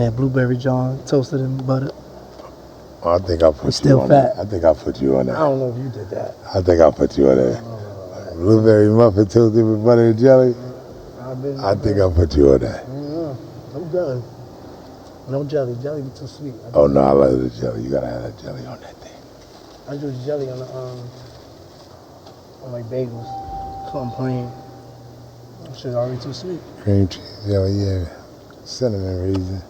had blueberry John, toasted and butter. I think I put It's still on fat. that. I think I put you on that. I don't know if you did that. I think I put you on that. Blueberry muffin toasted with butter and jelly. I think I put you on that. I'm good. No jelly. Jelly be too sweet. Oh no, I love the jelly. You gotta have that jelly on that thing. I do jelly on the on my bagels. So I'm plain. That shit already too sweet. Cream cheese jelly, yeah. Cinnamon raisin.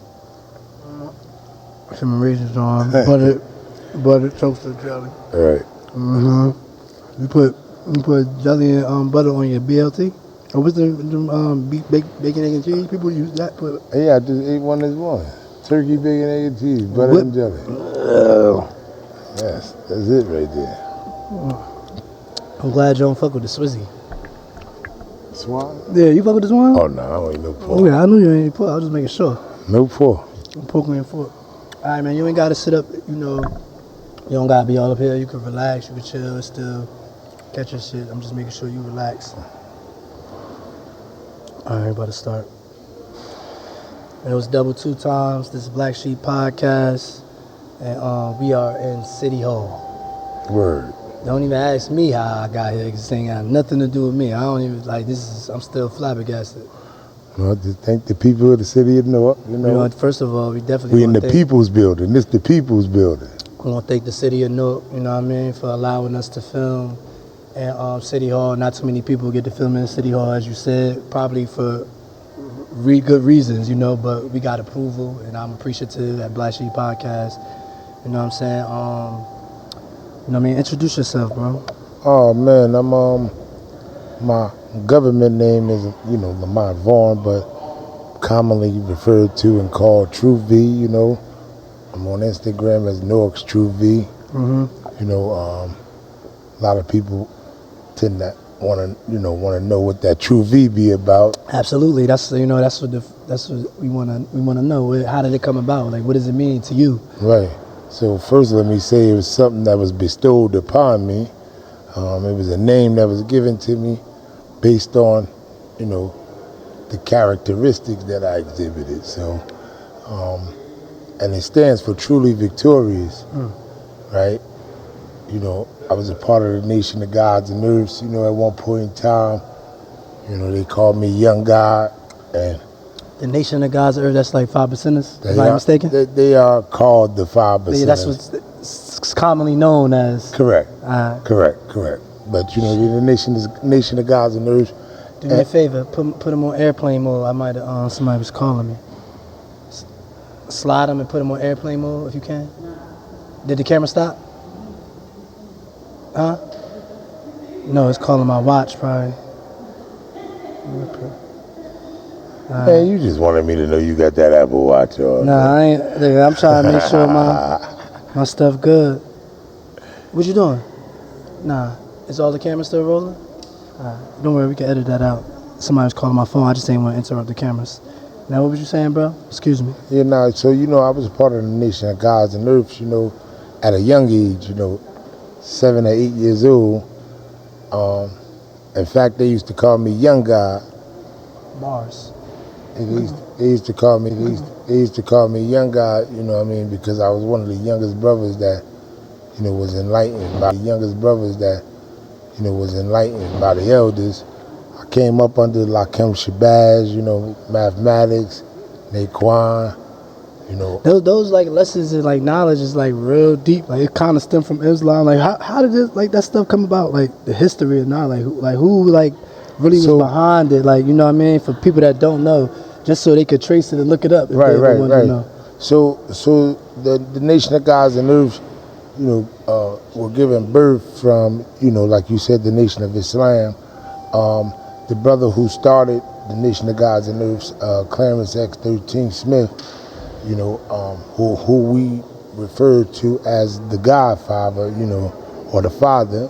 Cinnamon raisins on butter toasted jelly. All right. You put jelly and butter on your BLT. Or what's the bacon, egg, and cheese? People use that. Yeah, I just ate one this morning. Turkey, bacon, egg, and cheese, butter and jelly. Yes, that's it right there. I'm glad you don't fuck with the Swizzy. Swan? Yeah, you fuck with the Swan? Oh no, I don't eat no pork. Oh yeah, I knew you ain't pork. I was just making sure. No pork. Pork and fork. All right, man. You ain't gotta sit up. You know, you don't gotta be all up here. You can relax. You can chill. Still catch your shit. I'm just making sure you relax. All right, about to start. It was double 2 times. This is Blacshēp podcast, and we are in City Hall. Word. Don't even ask me how I got here, because it ain't got nothing to do with me. I don't even, I'm still flabbergasted. Well, I just thank the people of the city of Newarks, you know. First of all, we definitely We in the people's building. This the people's building. We want to thank the city of Newarks, you know what I mean, for allowing us to film at City Hall. Not too many people get to film in City Hall, as you said, probably for good reasons, you know, but we got approval, and I'm appreciative at Blacshēp podcast. You know what I'm saying? You know what I mean? Introduce yourself, bro. Oh man, I'm my government name is, you know, Lamont Vaughn, but commonly referred to and called True V, you know. I'm on Instagram as Newarks True V. Mm-hmm. You know, a lot of people tend to want to know what that True V be about. Absolutely. That's what we want to know. How did it come about? Like, what does it mean to you? Right. So first, let me say it was something that was bestowed upon me. It was a name that was given to me based on, you know, the characteristics that I exhibited. So, and it stands for truly victorious, right? You know, I was a part of the Nation of Gods and Earths, you know, at one point in time. You know, they called me Young God, and the Nation of Gods and Earth, that's like 5%ers, if I'm not mistaken? They are called the 5%ers. Yeah, that's what's commonly known as. Correct. Correct. But, you know, the Nation of Gods and Earths. Do me a favor, put them on airplane mode. I might have, somebody was calling me. Slide them and put them on airplane mode if you can. Did the camera stop? Huh? No, it's calling my watch probably. Man, you just wanted me to know you got that Apple Watch on. Nah, I ain't. I'm trying to make sure my stuff good. What you doing? Nah, is all the cameras still rolling? Don't worry, we can edit that out. Somebody was calling my phone. I just didn't want to interrupt the cameras. Now, what was you saying, bro? Excuse me. Yeah, nah, so, you know, I was a part of the Nation of Gods and Earths, you know, at a young age, you know, 7 or 8 years old. In fact, they used to call me Young God. Bars. They used to call me Young God, you know what I mean, because I was one of the youngest brothers that, you know, was enlightened by the elders. I came up under Lakem Shabazz, you know, mathematics, Naquan, you know. Those like lessons and like knowledge is like real deep. Like it kind of stemmed from Islam. Like how did this like that stuff come about? Like the history and knowledge. Who really was behind it? Like, you know what I mean? For people that don't know, just so they could trace it and look it up. If right. To know. So the Nation of Gods and Earths, you know, were given birth from, you know, like you said, the Nation of Islam. The brother who started the Nation of Gods and Earths, Clarence X13 Smith, you know, who we refer to as the Godfather, you know, or the father.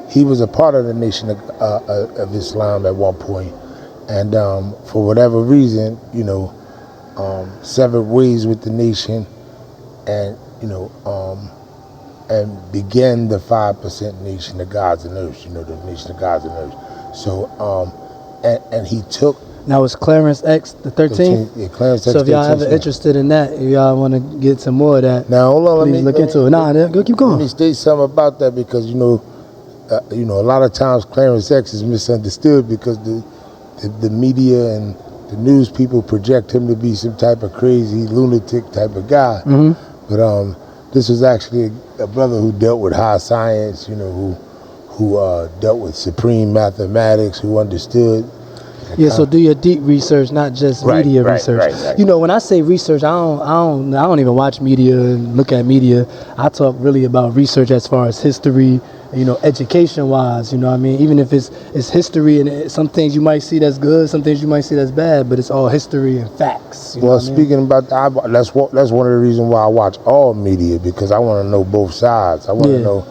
He was a part of the Nation of Islam at one point, and for whatever reason, you know, severed ways with the nation, and you know, and began the 5% Nation of Gods and Earths, you know, the Nation of Gods and Earths. So, and he took Now it's Clarence X, the 13th? Yeah, Clarence X. So if y'all ever 13th. interested in that, if y'all want to get some more of that, Now hold on, please look into it. Nah, go keep going. Let me state something about that because you know, a lot of times Clarence X is misunderstood because the media and the news people project him to be some type of crazy lunatic type of guy. But this was actually a brother who dealt with high science, you know, who dealt with supreme mathematics, who understood. Yeah, so do your deep research, not just media research. Right. You know, when I say research, I don't even watch media and look at media. I talk really about research as far as history, you know, education-wise. You know what I mean? Even if it's history, and some things you might see that's good, some things you might see that's bad, but it's all history and facts. You know what I mean? Speaking about that, that's one of the reasons why I watch all media, because I want to know both sides. I want to know.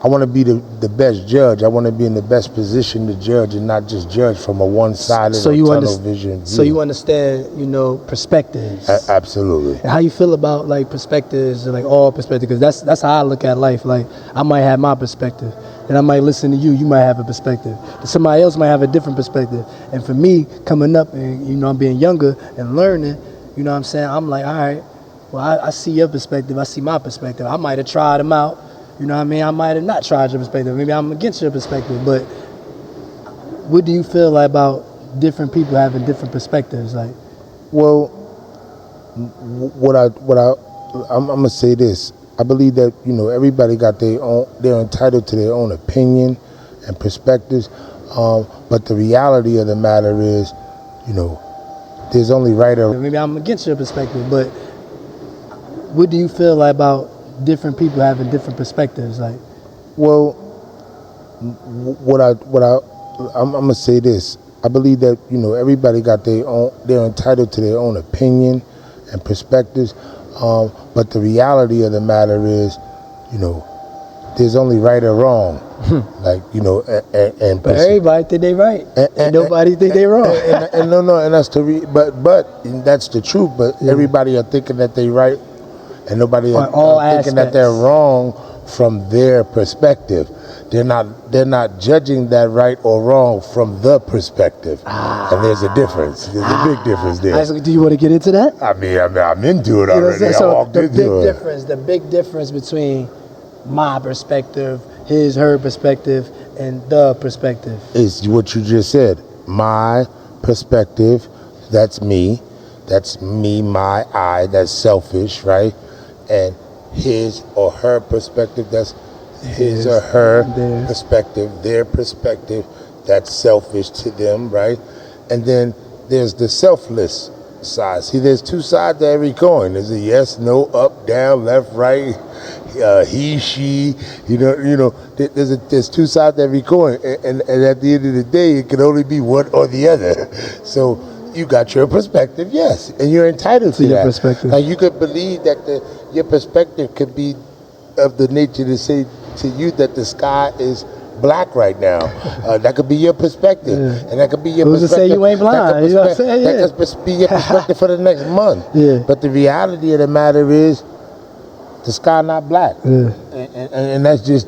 I want to be the best judge. I want to be in the best position to judge and not just judge from a one-sided or tunnel vision view. So you understand, you know, perspectives. Absolutely. And how you feel about like perspectives, like all perspectives? Because that's how I look at life. Like I might have my perspective, and I might listen to you. You might have a perspective. Somebody else might have a different perspective. And for me, coming up and you know, I'm being younger and learning. You know what I'm saying? I'm like, all right. Well, I see your perspective. I see my perspective. I might have tried them out. You know what I mean? I might have not tried your perspective. Maybe I'm against your perspective. But what do you feel like about different people having different perspectives? Like, well, I'm gonna say this. I believe that, you know, everybody got their own. They're entitled to their own opinion and perspectives. But the reality of the matter is, you know, there's only right or. Maybe I'm against your perspective, but what do you feel like about different people having different perspectives? Like, well, I'm gonna say this. I believe that, you know, everybody got their own. They're entitled to their own opinion and perspectives. But the reality of the matter is, you know, there's only right or wrong. Like, you know, and but everybody think they right, and nobody think they wrong. And that's but that's the truth. But everybody are thinking that they right, and nobody are thinking that they're wrong from their perspective. They're not judging that right or wrong from the perspective. And there's a difference. There's a big difference there. Do you want to get into that? I mean, I'm into it already. So I walked into it. The big difference between my perspective, her perspective, and the perspective is what you just said. My perspective, that's me, my I, that's selfish, right? And his or her perspective, that's his or her perspective, their perspective, that's selfish to them, right? And then there's the selfless side. See, there's two sides to every coin. There's a yes, no, up, down, left, right, he, she. You know. There's two sides to every coin, and at the end of the day, it can only be one or the other. So you got your perspective, yes, and you're entitled to that. Your perspective. Now you could believe that your perspective could be of the nature to say to you that the sky is black right now. That could be your perspective, and that could be your perspective. Who's to say you ain't blind? You know what I'm saying? That could be your perspective for the next month. Yeah. But the reality of the matter is, the sky not black, and that's just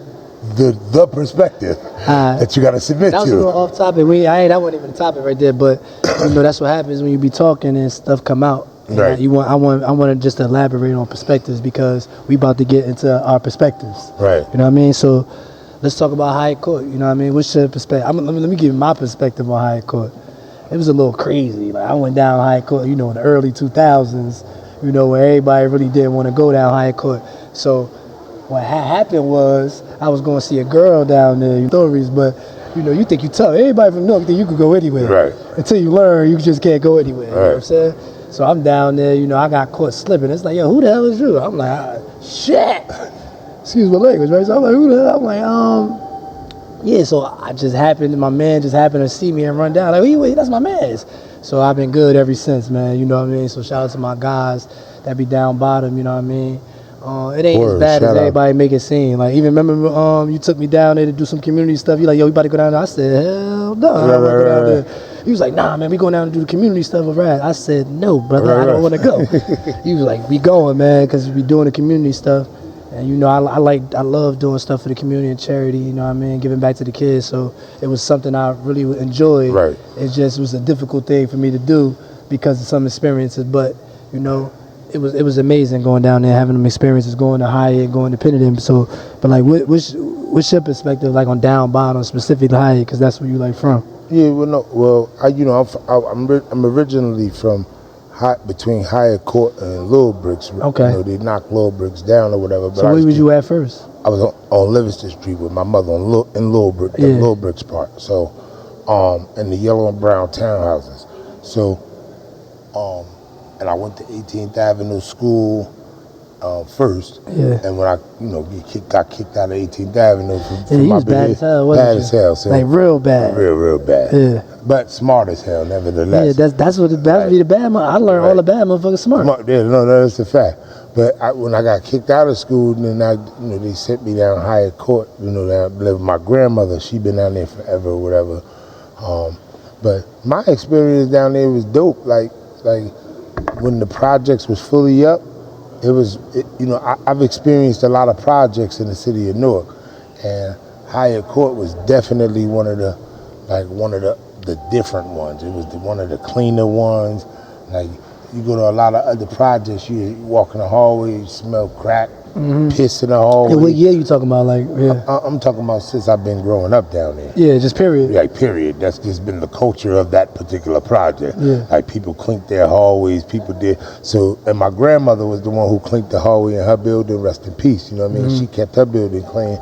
the perspective that you got to submit to. That was a little off topic. That wasn't even a topic right there, but you know that's what happens when you be talking and stuff come out. Right. I want to just elaborate on perspectives because we about to get into our perspectives. Right. You know what I mean? So let's talk about high court. You know what I mean? What's your perspective? Let me give you my perspective on high court. It was a little crazy. Like I went down high court, you know, in the early 2000s. You know, where everybody really didn't want to go down high court. So what happened was I was going to see a girl down there. Stories, but you know, you think you tough. Everybody from New York think you could go anywhere. Right. Until you learn, you just can't go anywhere. Right. You know what I'm saying? So I'm down there, you know, I got caught slipping. It's like, yo, who the hell is you? I'm like, shit. Excuse my language, right? So I'm like, who the hell? I'm like, yeah, so my man just happened to see me and run down. Like, wait, that's my man. So I've been good ever since, man. You know what I mean? So shout out to my guys that be down bottom, you know what I mean? It ain't as bad as everybody make it seem. Like, even remember you took me down there to do some community stuff. You like, yo, we about to go down there. I said, hell no. Right. He was like, nah, man, we going down to do the community stuff with Rad. I said, no, brother, I don't want to go. He was like, we going, man, because we doing the community stuff. And you know, I love doing stuff for the community and charity. You know what I mean, giving back to the kids. So it was something I really enjoyed. Right. It just was a difficult thing for me to do because of some experiences. But you know, it was amazing going down there, having them experiences, going to Hyatt, going to Pennington. So, but like, what's your perspective like on down bottom, specifically Hyatt, because that's where you like from? Yeah, I'm originally from between Hyatt Court and Little Bricks. Okay. You know, they knocked Little Bricks down or whatever. But So where was you at first? I was on Livingston Street with my mother in Little Bricks, the Little Bricks part. So, in the yellow and brown townhouses. So, and I went to 18th Avenue School first. Yeah. And when I, got kicked out of 18th Avenue for you my was bad as hell, wasn't you? Bad as hell. So Like real bad. Real bad. Yeah. But smart as hell, nevertheless. Yeah, that's what be the bad. I learned all the bad motherfuckers smart. Yeah, no, that's a fact. But when I got kicked out of school, then they sent me down Hyatt Court. You know, I lived with my grandmother. She been down there forever or whatever. But my experience down there was dope. Like when the projects was fully up, I've experienced a lot of projects in the city of Newark, and Hyatt Court was definitely one of the different ones. It was one of the cleaner ones. Like, you go to a lot of other projects, you walk in the hallway, you smell crack, piss in the hallway. Yeah, what year you talking about? Like, yeah. I'm talking about since I've been growing up down there. Yeah, just period. Like, period. That's just been the culture of that particular project. Yeah. Like, people cleaned their hallways, people did. So, and my grandmother was the one who cleaned the hallway in her building, rest in peace, you know what I mean? She kept her building clean.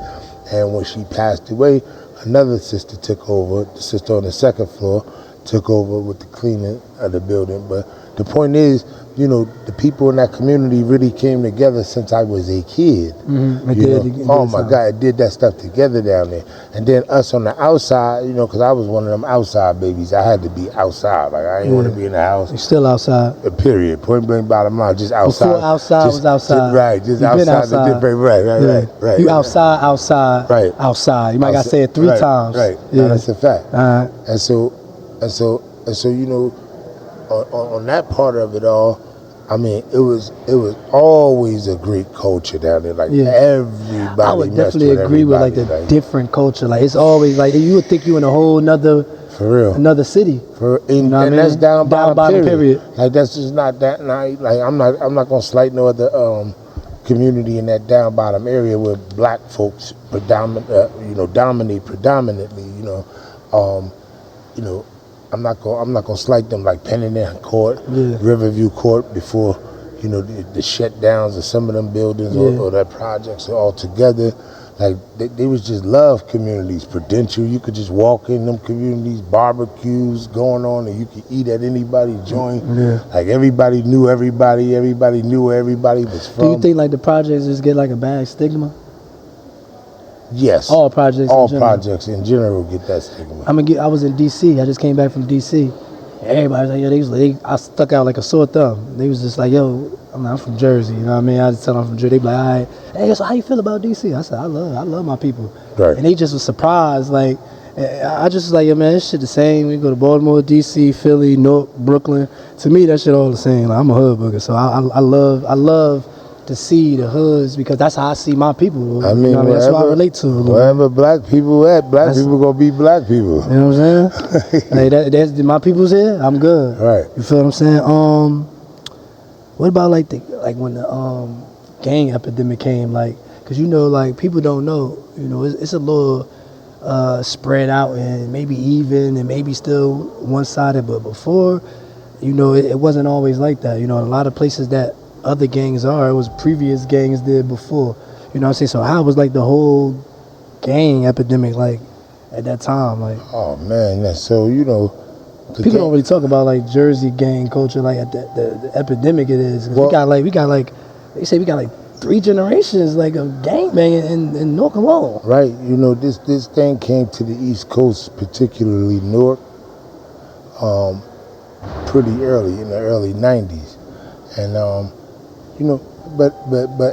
And when she passed away, another sister took over, the sister on the second floor, took over with the cleaning of the building. But the point is, the people in that community really came together since I was a kid. Oh my God, it did that stuff together down there. And then us on the outside, because I was one of them outside babies. I had to be outside. Like, I didn't want to be in the house. You're still outside. Period. Point blank, bottom line, just outside. Before outside was outside. Right, just outside. Right. You outside. Right. Outside. You might got to say it three times. Right. Yeah. No, that's a fact. And so, on that part of it all, I mean, it was always a great culture down there. Like, everybody. I would definitely agree with like the different culture. Like, it's always like you would think you in a whole nother, for real, another city. And that's down bottom period. period. Like, that's just not that nice. Like, I'm not gonna slight no other community in that down bottom area where black folks dominate predominantly. I'm not gonna slight them, like Pennington Court, Riverview Court, before the shutdowns of some of them buildings or their projects all together. Like, they was just love communities. Prudential, you could just walk in them communities, barbecues going on, and you could eat at anybody's joint. Like, everybody knew everybody knew where everybody was from. Do you think like the projects just get like a bad stigma? Yes. All projects in general get that stigma. I was in D.C. I just came back from D.C. Everybody was like, I stuck out like a sore thumb. They was just like, yo, I'm from Jersey, you know what I mean? I just tell them I'm from Jersey. They be like, all right, hey, so how you feel about D.C.? I said, I love my people. Right. And they just was surprised. Like, I just was like, yo, man, this shit the same. We go to Baltimore, D.C., Philly, Newark, Brooklyn. To me, that shit all the same. Like, I'm a hood booger, so I love to see the hoods, because that's how I see my people. I mean, that's what I relate to. Wherever black people at, people gonna be black people. You know what I'm saying? Like, that's my people's here, I'm good. Right. You feel what I'm saying? What about like when the gang epidemic came? Like, cause like people don't know. It's a little spread out and maybe even and maybe still one-sided. But before, it wasn't always like that. A lot of places that other gangs it was previous gangs did before. You know what I'm saying? So how was like the whole gang epidemic like at that time? Like, oh man, so people don't really talk about like Jersey gang culture like at the epidemic it is. Well, we got like they say we got like 3 generations like of gangbanging in Newark alone. Right. This thing came to the East Coast, particularly Newark, pretty early in the early 90s, and but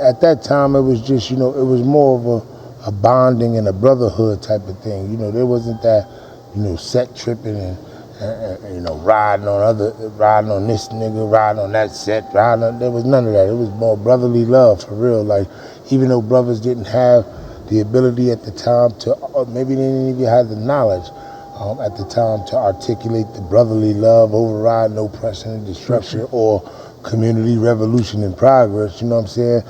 at that time it was just it was more of a bonding and a brotherhood type of thing. There wasn't that set tripping and riding on this nigga, riding on that set, there was none of that. It was more brotherly love, for real. Like, even though brothers didn't have the ability at the time to, or maybe they didn't even have the knowledge at the time to articulate the brotherly love, overriding oppression and destruction, or community revolution and progress. You know what I'm saying?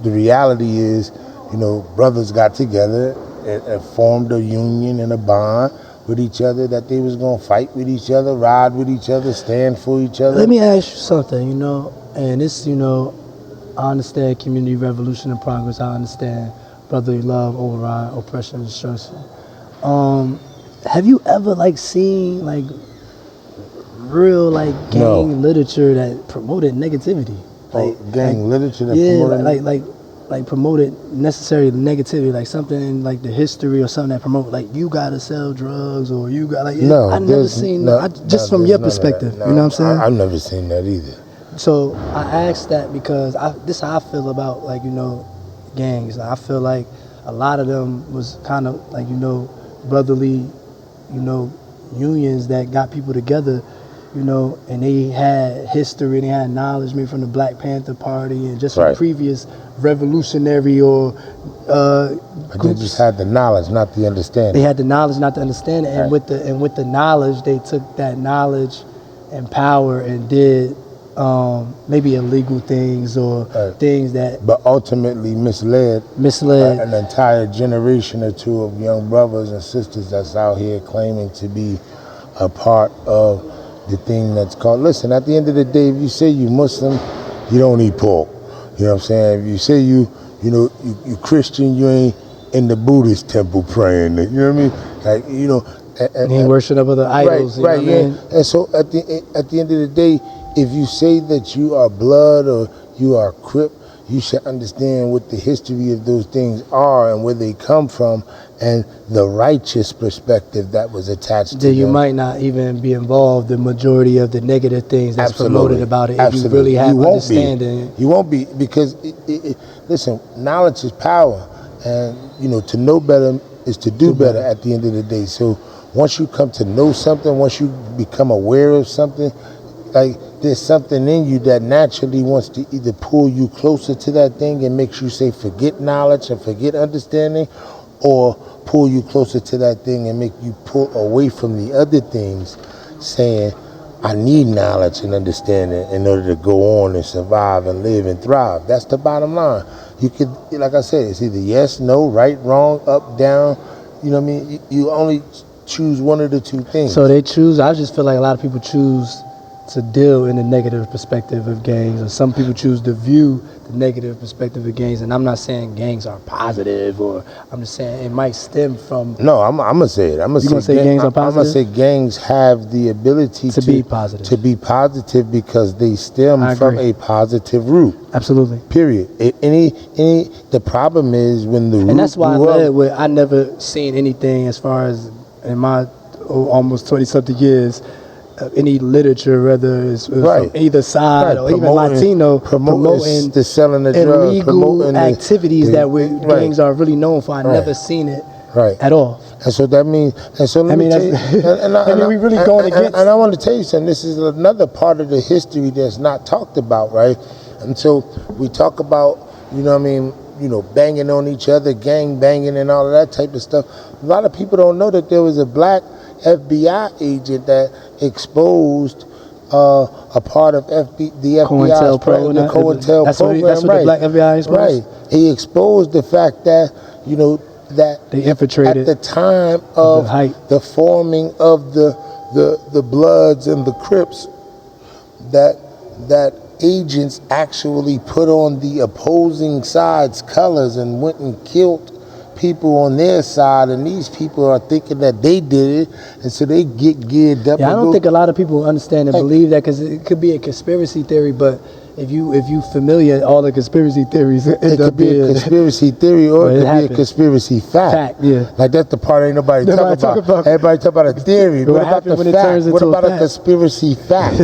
The reality is, you know, brothers got together and formed a union and a bond with each other, that they was gonna fight with each other, ride with each other, stand for each other. Let me ask you something, you know, and this, you know, I understand community revolution and progress. I understand brotherly love, override oppression and destruction. Have you ever like seen like real like gang literature that promoted negativity? Like gang literature that promoted like promoted necessary negativity, like something like the history or something that promote like you gotta sell drugs or you got like I never seen just from your perspective. You know what I'm saying? I've never seen that either. So I asked that because this is how I feel about like, you know, gangs. I feel like a lot of them was kind of like, you know, brotherly, you know, unions that got people together, you know, and they had history, they had knowledge maybe from the Black Panther Party and just from previous revolutionary or but they just had the knowledge, not the understanding. They had the knowledge, not the understanding, and with the knowledge, they took that knowledge and power and did maybe illegal things or things that, but ultimately misled an entire generation or two of young brothers and sisters that's out here claiming to be a part of the thing that's called. Listen, at the end of the day, if you say you Muslim, you don't eat pork. You know what I'm saying? If you say you Christian, you ain't in the Buddhist temple praying. You know what I mean? Like, you know, and he worship other idols. Right, you know what I mean? And so at the end of the day, if you say that you are blood or you are Crip, you should understand what the history of those things are and where they come from and the righteous perspective that was attached to them. You might not even be involved in the majority of the negative things that's promoted about it. If you really have understanding. You won't be, because, listen, knowledge is power. And, you know, to know better is to do better at the end of the day. So once you come to know something, once you become aware of something, like there's something in you that naturally wants to either pull you closer to that thing and makes you say forget knowledge and forget understanding, or pull you closer to that thing and make you pull away from the other things, saying I need knowledge and understanding in order to go on and survive and live and thrive. That's the bottom line. You could, like I said, it's either yes, no, right, wrong, up, down. You know what I mean? You only choose one of the two things. So they choose, I just feel like a lot of people choose to deal in the negative perspective of gangs, or some people choose to view the negative perspective of gangs. And I'm not saying gangs are positive, or I'm just saying it might stem from. No, I'm gonna say it. I'm gonna say gangs are positive. I'm gonna say gangs have the ability to be positive. To be positive because they stem from a positive root. Absolutely. Period. The problem is when the root. And that's why I never seen anything as far as in my almost 20-something years. Any literature, whether it's from either side or even Latino, promoting the selling of drugs, illegal activities that gangs are really known for. I never seen it at all. And so that means, and so let me tell you, and we really going against. And I want to tell you something. This is another part of the history that's not talked about, right? And so we talk about, you know what I mean, you know, banging on each other, gang banging and all of that type of stuff. A lot of people don't know that there was a black FBI agent that exposed a part of the FBI's program, the COINTEL program. That's what the black FBI exposed? Right. He exposed the fact that, you know, that they infiltrated at the time of the forming of the Bloods and the Crips, that agents actually put on the opposing side's colors and went and killed people on their side, and these people are thinking that they did it, and so they get geared up. Yeah, I don't think a lot of people understand and believe that, because it could be a conspiracy theory, but if you familiar all the conspiracy theories, it could be a conspiracy theory, or it could be a conspiracy fact. Like that's the part ain't nobody talk about. Everybody talk about a theory. What about the fact? What about a conspiracy fact?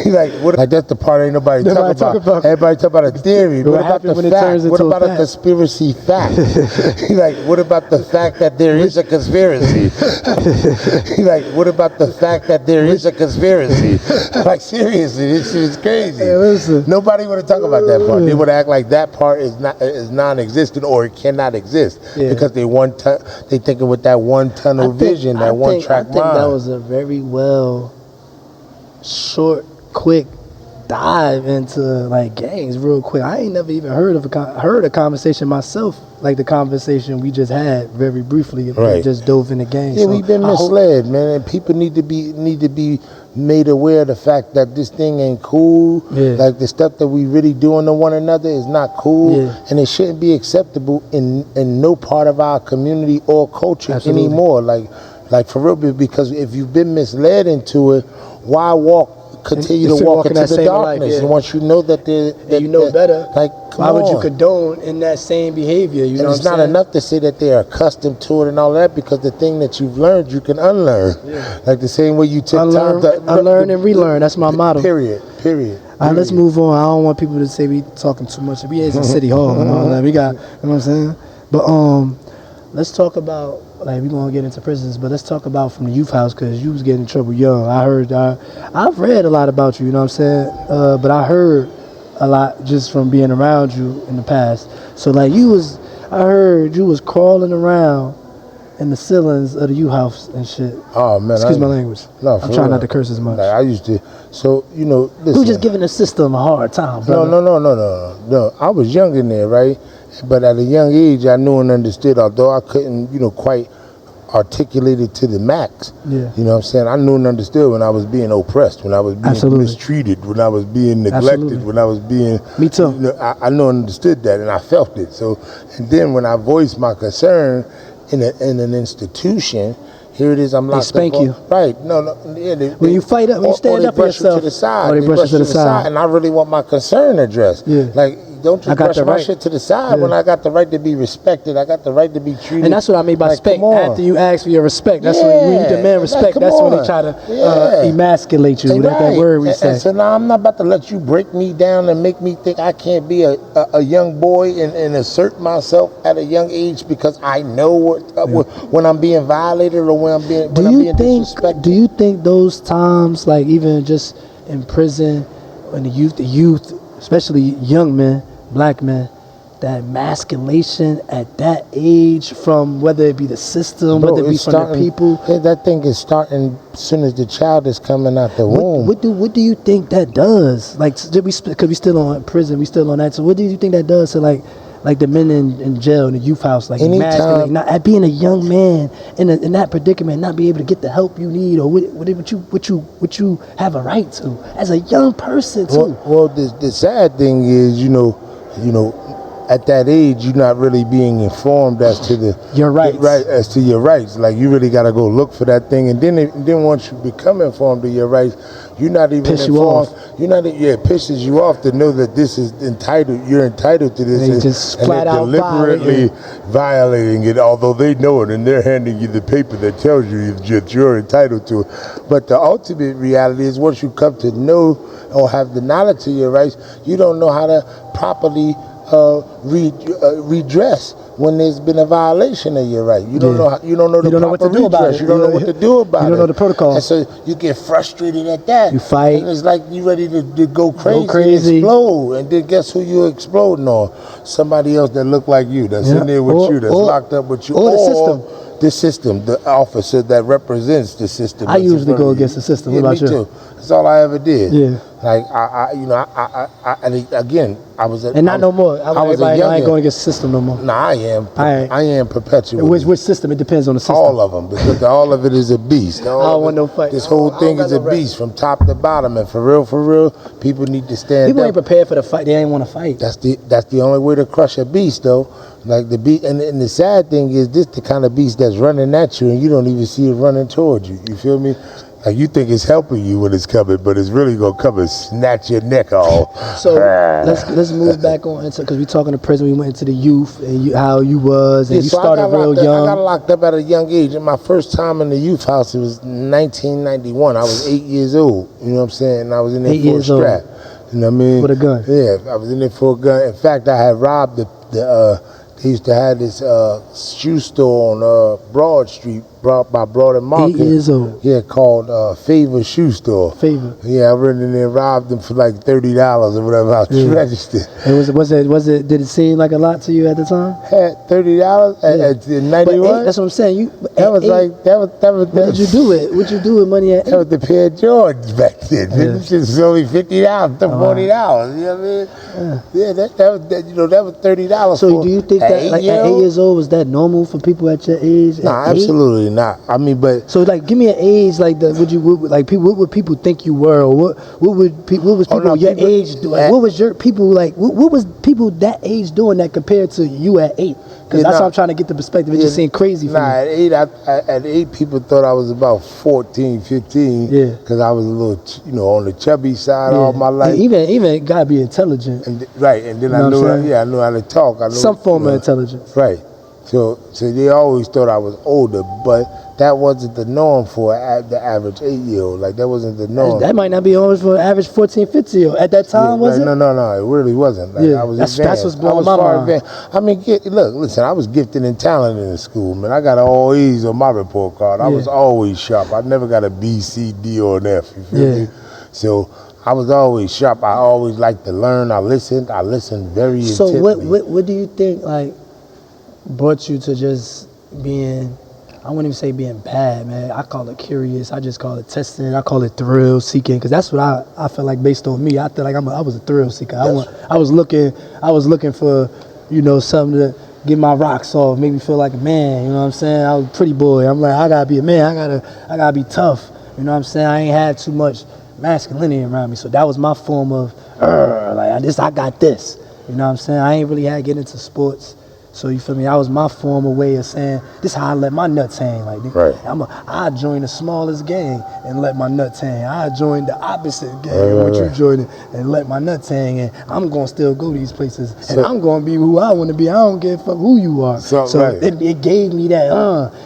Like that's the part ain't nobody talk about. Everybody talk about a theory. What about the fact? What about a conspiracy fact? Like what about the fact that there is a conspiracy? Like what about the fact that there is a conspiracy? Like seriously, this shit is crazy. Hey, listen. Nobody want to talk about that part. They would act like that part is non-existent or it cannot exist because they thinking with that one tunnel vision, that one track mind. I think that was a very short, quick dive into like gangs real quick. I ain't never even heard a conversation myself like the conversation we just had very briefly. Right. We just dove into gangs. Yeah, we've been misled, man. And people need to be made aware of the fact that this thing ain't cool. Yeah. Like the stuff that we really doing to one another is not cool, and it shouldn't be acceptable in no part of our community or culture anymore. Like for real, because if you've been misled into it, why continue to walk into the darkness? And once you know that you know better, like why would you condone in that same behavior? You know, it's not enough to say that they're accustomed to it and all that, because the thing that you've learned, you can unlearn. Yeah. Like the same way you took time to unlearn and relearn. That's my motto. Period. All right, let's move on. I don't want people to say we talking too much. We is in City Hall and all that. We got, you know what I'm saying? But let's talk about, like, we're going to get into prisons, but let's talk about from the youth house, because you was getting in trouble young. I've read a lot about you, you know what I'm saying? But I heard a lot just from being around you in the past. So, like, I heard you was crawling around in the ceilings of the youth house and shit. Oh, man. Excuse my language. No, I'm trying not to curse as much. Like, I used to, so, you know, listen. You just giving the system a hard time, brother. No. I was young in there, right? But at a young age, I knew and understood, although I couldn't, quite articulate it to the max. Yeah. You know what I'm saying? I knew and understood when I was being oppressed, when I was being mistreated, when I was being neglected, when I was being... Me too. I knew and understood that, and I felt it. So, and then when I voiced my concern in an institution, here it is, I'm locked up. They spank you. Right. No. Yeah, when you fight up, when you stand up for yourself. To the side. They brush you to the side. And I really want my concern addressed. Yeah. Like, don't you brush my shit to the side when I got the right to be respected. I got the right to be treated. And that's what I mean by respect. After you ask for your respect, that's when you demand respect. That's when they try to emasculate you. That word we say. So now I'm not about to let you break me down and make me think I can't be a young boy and assert myself at a young age because I know when I'm being violated or when I'm being disrespected. Do you think those times, like even just in prison, when the youth, especially young men, black men, that emasculation at that age, from whether it be the system, whether it be from the people, that thing is starting as soon as the child is coming out the womb. What do you think that does? Like, because we still on prison, we still on that. So what do you think that does to like the men in jail in the youth house, like emasculate, not being a young man in that predicament, not be able to get the help you need or what you have a right to as a young person too? Well, the sad thing is, at that age, you're not really being informed as to your rights. As to your rights. Like, you really got to go look for that thing, and then once you become informed of your rights, you're not even informed. It pisses you off to know that this is entitled. You're entitled to this, and they're deliberately violating it. Although they know it, and they're handing you the paper that tells you that you're entitled to it. But the ultimate reality is, once you come to know or have the knowledge of your rights, you don't know how to properly redress when there's been a violation of your right. You don't know what to do about it. You don't know what to do about it. You don't know the protocol. And so you get frustrated at that. You fight. And it's like you ready to go crazy. And explode. And then guess who you're exploding on? Somebody else that look like you, that's in there with you, that's locked up with you. Or the system. The system, the officer that represents the system. I usually go against the system. What about me you? Too. That's all I ever did. Yeah. Like and again, I was. Not no more. I ain't going against the system no more. Nah, I am perpetually. Which system? It depends on the system. All of them, because all of it is a beast. I don't want no fight. This whole thing is a beast from top to bottom, and for real, people need to stand up. People ain't prepared for the fight. They ain't want to fight. That's the only way to crush a beast, though. Like the beast, and the sad thing is, this the kind of beast that's running at you, and you don't even see it running towards you. You feel me? Like, you think it's helping you when it's coming, but it's really gonna come and snatch your neck off. So let's move back on into, because we talking to prison. We went into the youth and how you was, and you started real young. I got locked up at a young age. And my first time in the youth house, it was 1991. I was 8 years old. You know what I'm saying? And I was in there for a strap. You know what I mean? With a gun. Yeah, I was in there for a gun. In fact, I had robbed the He used to have this shoe store on Broad Street, by Broad and Market. 8 years old. Yeah, called Favor Shoe Store. Favor. Yeah, I went in there and robbed them for like $30 or whatever. I was registered. And was it? Did it seem like a lot to you at the time? Had $30 at 91. That's what I'm saying. That was like that was. What did you do it? What you do with money at? That was the pair of Jordans back then. This shit was only $50 to $40. You know what I mean? Yeah, that was $30. So do you think that like at 8 years old was that normal for people at your age? Nah, absolutely not. I mean, but so like, give me an age like the what would people think you were, or what was people your age doing? What was your people like? What was people that age doing that compared to you at 8? Because that's what I'm trying to get the perspective. It just seemed crazy for me. At 8, people thought I was about 14, 15. Yeah. Because I was a little, on the chubby side all my life. And even gotta be intelligent. And then I knew how to talk. I knew some form of intelligence. Right. So they always thought I was older, but that wasn't the norm for the average 8-year-old. Like, that wasn't the norm. That might not be always for an average 14, 15-year-old. At that time, was it? No, it really wasn't. Like, I was advanced. That's what's blowing my mind. I mean, listen, I was gifted and talented in school, man. I got all A's on my report card. I was always sharp. I never got a B, C, D, or an F. You feel me? So I was always sharp. I always liked to learn. I listened very intently. So what do you think, like, brought you to just being, I wouldn't even say being bad, man. I call it curious. I just call it testing. I call it thrill seeking, because that's what I feel like based on me. I feel like I was a thrill seeker. I was looking for, something to get my rocks off, make me feel like a man. You know what I'm saying? I was a pretty boy. I'm like, I gotta be a man. I gotta be tough. You know what I'm saying? I ain't had too much masculinity around me, so that was my form of I got this. You know what I'm saying? I ain't really had to get into sports. So you feel me? That was my formal way of saying, this is how I let my nuts hang. Like, I join the smallest gang and let my nuts hang. I join the opposite gang, what you joined, and let my nuts hang. And I'm going to still go to these places. And I'm going to be who I want to be. I don't give a fuck who you are. So it gave me that,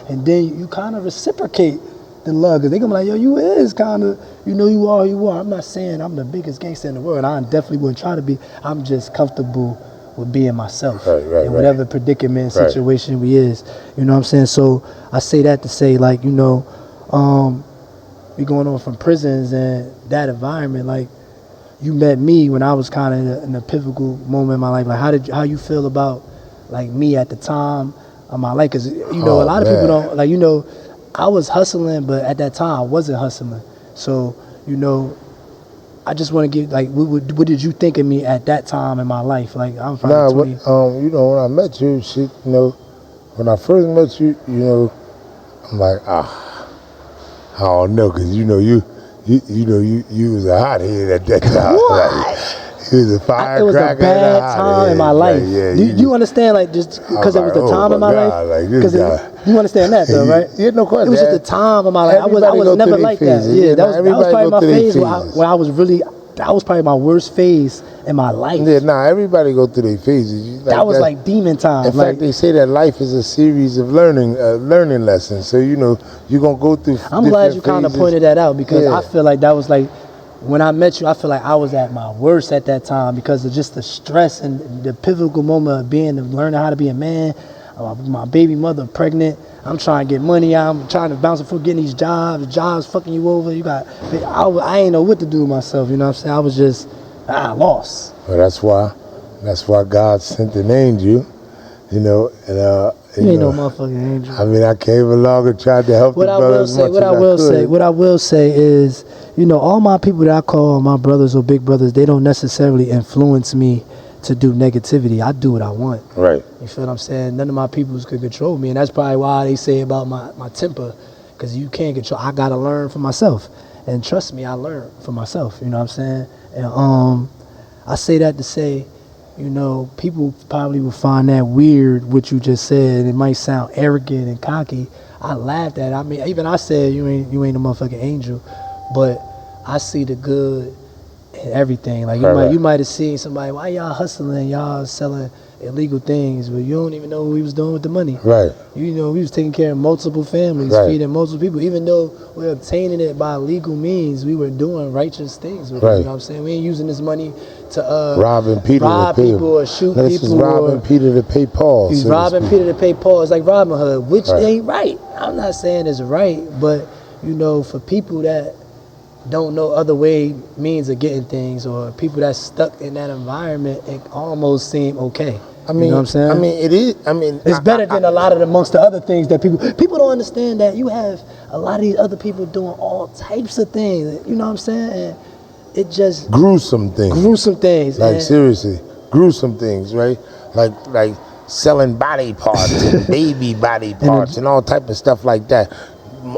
and then you kind of reciprocate the love. Because they going to be like, yo, you is kind of, you are. I'm not saying I'm the biggest gangster in the world. I definitely wouldn't try to be. I'm just comfortable with being myself in whatever predicament situation we is. You know what I'm saying? So I say that to say, like, we going on from prisons and that environment. Like, you met me when I was kind of in a pivotal moment in my life. Like, how you feel about, like, me at the time of my life? Because a lot of people don't, like, I was hustling, but at that time I wasn't hustling. So I just want to get, like, what did you think of me at that time in my life? Like, I was probably 20. When I met you, when I first met you, I'm like, I don't know, because you was a hothead at that time. What? Like, you was a firecracker. It was a bad time in my life. Like, you understand, like, just because it was the time in my life? Because you understand that, though, right? Yeah, no question. It was just the time of my life. I was never like that. Yeah, that was probably my phase where I was really, that was probably my worst phase in my life. Yeah, everybody go through their phases. That was like demon time. In fact, they say that life is a series of learning lessons. So, you're going to go through I'm glad you kind of pointed that out, because I feel like that was like, when I met you, I feel like I was at my worst at that time because of just the stress and the pivotal moment of learning how to be a man. My baby mother pregnant. I'm trying to get money. I'm trying to bounce for getting these jobs fucking you over. I ain't know what to do with myself. You know what I'm saying? I was just lost. Well, that's why God sent an angel. You ain't no motherfucking angel. I mean, I came along and tried to help the brother as much as I could. What I will say is, all my people that I call my brothers or big brothers, they don't necessarily influence me to do negativity. I do what I want. Right. You feel what I'm saying? None of my peoples could control me, and that's probably why they say about my temper, because you can't control. I gotta learn for myself, and trust me, I learn for myself. You know what I'm saying? And I say that to say, people probably will find that weird what you just said. It might sound arrogant and cocky. I laughed at it. I mean, even I said you ain't a motherfucking angel, but I see the good in everything. Like, you might have seen somebody, why y'all hustling, y'all selling illegal things, but you don't even know what we was doing with the money. Right. We was taking care of multiple families, feeding multiple people. Even though we're obtaining it by legal means, we were doing righteous things with it. You know what I'm saying? We ain't using this money robbing Peter rob to pay people or shoot this people. is robbing Peter to pay Paul. He's so robbing Peter to pay Paul. It's like Robin Hood, which Right. ain't right. I'm not saying it's right, but you know, for people that don't know other means of getting things, or people that's stuck in that environment, it almost seem okay. I mean, you know what I'm saying? I mean, it is. I mean, It's better than a lot of amongst the other things that people don't understand, that you have a lot of these other people doing all types of things. You know what I'm saying? And it just gruesome things. Like and seriously, gruesome things, right? Like selling body parts and baby body parts and all type of stuff like that.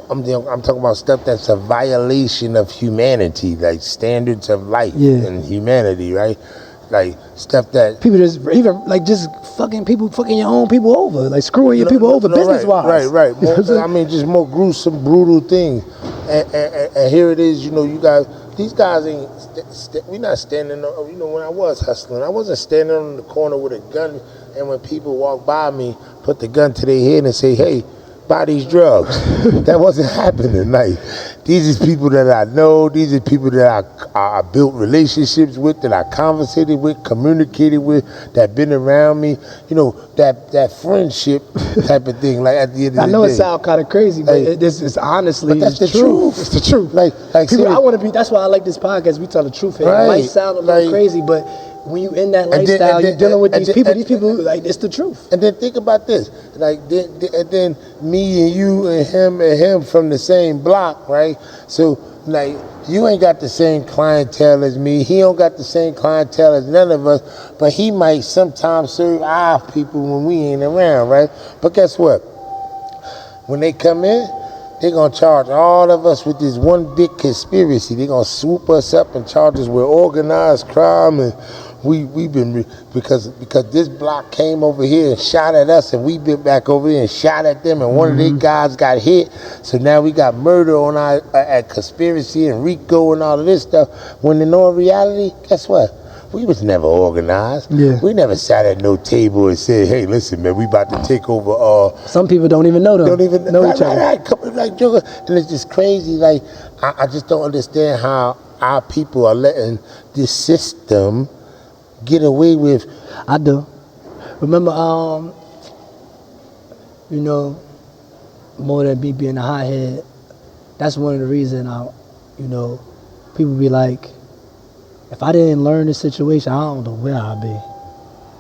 I'm talking about stuff that's a violation of humanity, like standards of life and humanity, right? Like stuff that people just even like just fucking your own people over, like screwing your people over business wise. Right. More, I mean, just more gruesome, brutal things. And here it is. You know, you guys. These guys ain't. We not standing. You know, when I was hustling, I wasn't standing on the corner with a gun. And when people walk by me, put the gun to their head and say, "Hey, buy these drugs." That wasn't happening. Like, these is people that I know. These are people that I built relationships with, that I conversated with, communicated with, that been around me. You know, that friendship type of thing. Like at the end of the day. I know it sounds kind of crazy, but it's honestly, but that's the truth. It's the truth. Like people, I want to be. That's why I like this podcast. We tell the truth here. Right. It might sound a little crazy, but when you in that lifestyle, you're dealing with these people, like, it's the truth. And then think about this, like, and then me and you and him from the same block, right? So, like, you ain't got the same clientele as me. He don't got the same clientele as none of us, but he might sometimes serve our people when we ain't around, right? But guess what? When they come in, they're going to charge all of us with this one big conspiracy. They're going to swoop us up and charge us with organized crime, and we've been, because this block came over here and shot at us, and we been back over here and shot at them, and one of their guys got hit. So now we got murder on our conspiracy and RICO and all of this stuff. When in all reality, guess what? We was never organized. Yeah. We never sat at no table and said, "Hey, listen, man, we about to take over." Some people don't even know them. Don't even know each other. Right. Like, and it's just crazy. Like, I just don't understand how our people are letting this system get away with. I do. Remember, you know, more than me being a hothead, that's one of the reasons you know, people be like, if I didn't learn this situation, I don't know where I'd be.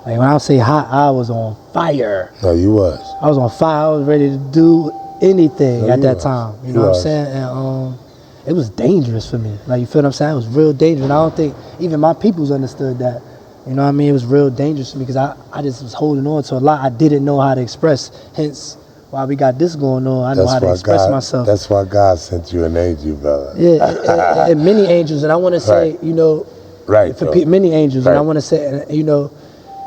Like, when I say hot, I was on fire. No, you was. I was on fire. I was ready to do anything at that time. You know what I'm saying? And it was dangerous for me. Like, you feel what I'm saying? It was real dangerous. And I don't think even my peoples understood that. You know what I mean? It was real dangerous for me because I just was holding on to a lot I didn't know how to express. Hence, while we got this going on, I know how to express myself. That's why God sent you an angel, brother. Yeah, and many angels. And I want to say, you know, for many angels. And I want to say, you know,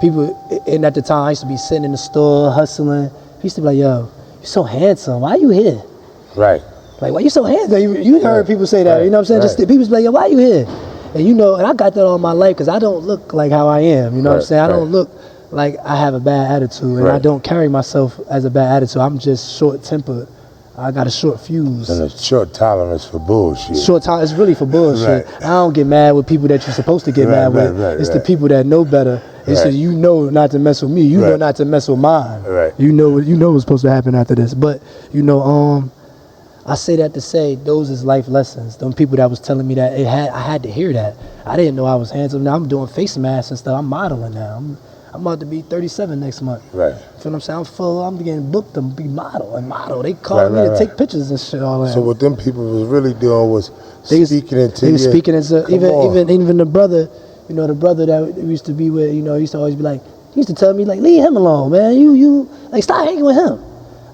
people, and at the time, I used to be sitting in the store, hustling. He used to be like, "Yo, you're so handsome. Why you here?" Right. Like, why you so handsome? You heard people say that. You know what I'm saying? Just people be like, "Yo, why you here?" And you know, and I got that all my life because I don't look like how I am. You know what I'm saying? I don't look like I have a bad attitude, and I don't carry myself as a bad attitude. I'm just short-tempered. I got a short fuse. And a short tolerance for bullshit. Short tolerance, it's really for bullshit. I don't get mad with people that you're supposed to get mad with. It's the people that know better. It's so you know not to mess with me. You know not to mess with mine. You know what's supposed to happen after this. But you know, I say that to say those is life lessons. Them people that was telling me that I had to hear that. I didn't know I was handsome. Now I'm doing face masks and stuff. I'm modeling now. I'm about to be 37 next month. Right. You feel what I'm saying? I'm getting booked to be model. They call me to take pictures and shit all that. So what them people was really doing was speaking into even the brother, you know, the brother that we used to be with, you know, he used to always be like, he used to tell me like, leave him alone, man. You like stop hanging with him.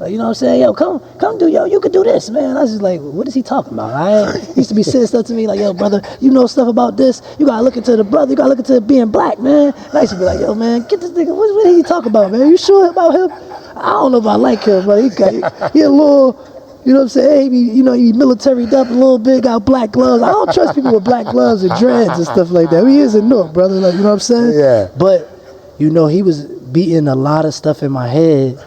Like, you know what I'm saying? Yo, come you could do this, man. I was just like, what is he talking about? He used to be saying stuff to me like, yo, brother, you know stuff about this. You gotta look into the brother. You gotta look into being black, man. And I used to be like, yo, man, get this nigga. What did he talk about, man? You sure about him? I don't know if I like him, but he a little, you know what I'm saying? He be militaried up a little bit, got black gloves. I don't trust people with black gloves and dreads and stuff like that. He is a Newarks, brother. Like, you know what I'm saying? Yeah. But, you know, he was beating a lot of stuff in my head.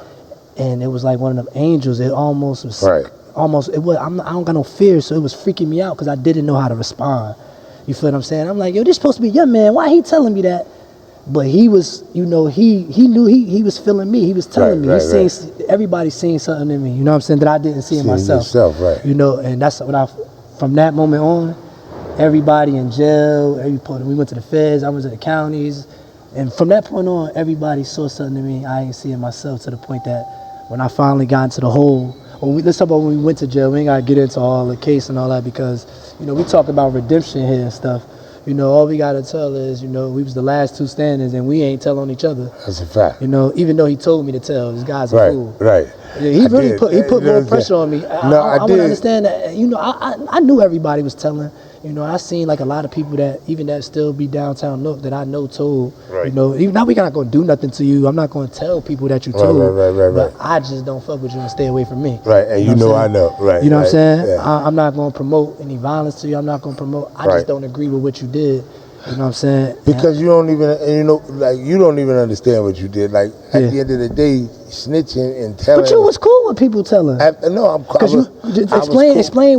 And it was like one of them angels. It almost was, I don't got no fear, so it was freaking me out because I didn't know how to respond. You feel what I'm saying? I'm like, yo, this supposed to be your man. Why he telling me that? But he was, you know, he knew he was feeling me. He was telling me. He's saying everybody's seeing something in me. You know what I'm saying? That I didn't see in myself. Right. You know, and that's what from that moment on, everybody in jail, we went to the feds, I went to the counties, and from that point on, everybody saw something in me I ain't see in myself, to the point that when I finally got into the hole, let's talk about when we went to jail. We ain't gotta get into all the case and all that, because, you know, we talk about redemption here and stuff. You know, all we gotta tell is, you know, we was the last two standings and we ain't tell on each other. That's a fact. You know, even though he told me to tell, this guy's a fool. Right. Yeah, he put more pressure on me. I want to understand that. You know, I knew everybody was telling. You know, I seen like a lot of people that still be downtown Newark that I know told. Right. You know, even now we not gonna do nothing to you. I'm not gonna tell people that you told. Right. But I just don't fuck with you and stay away from me. Right, and you know I know. Right. You know what I'm saying? Yeah. I'm not gonna promote any violence to you. I'm not gonna promote. I just don't agree with what you did. You know what I'm saying? Because you don't even, you know, like, you don't even understand what you did. Like, at the end of the day, snitching and telling. But you was cool with people telling. Explain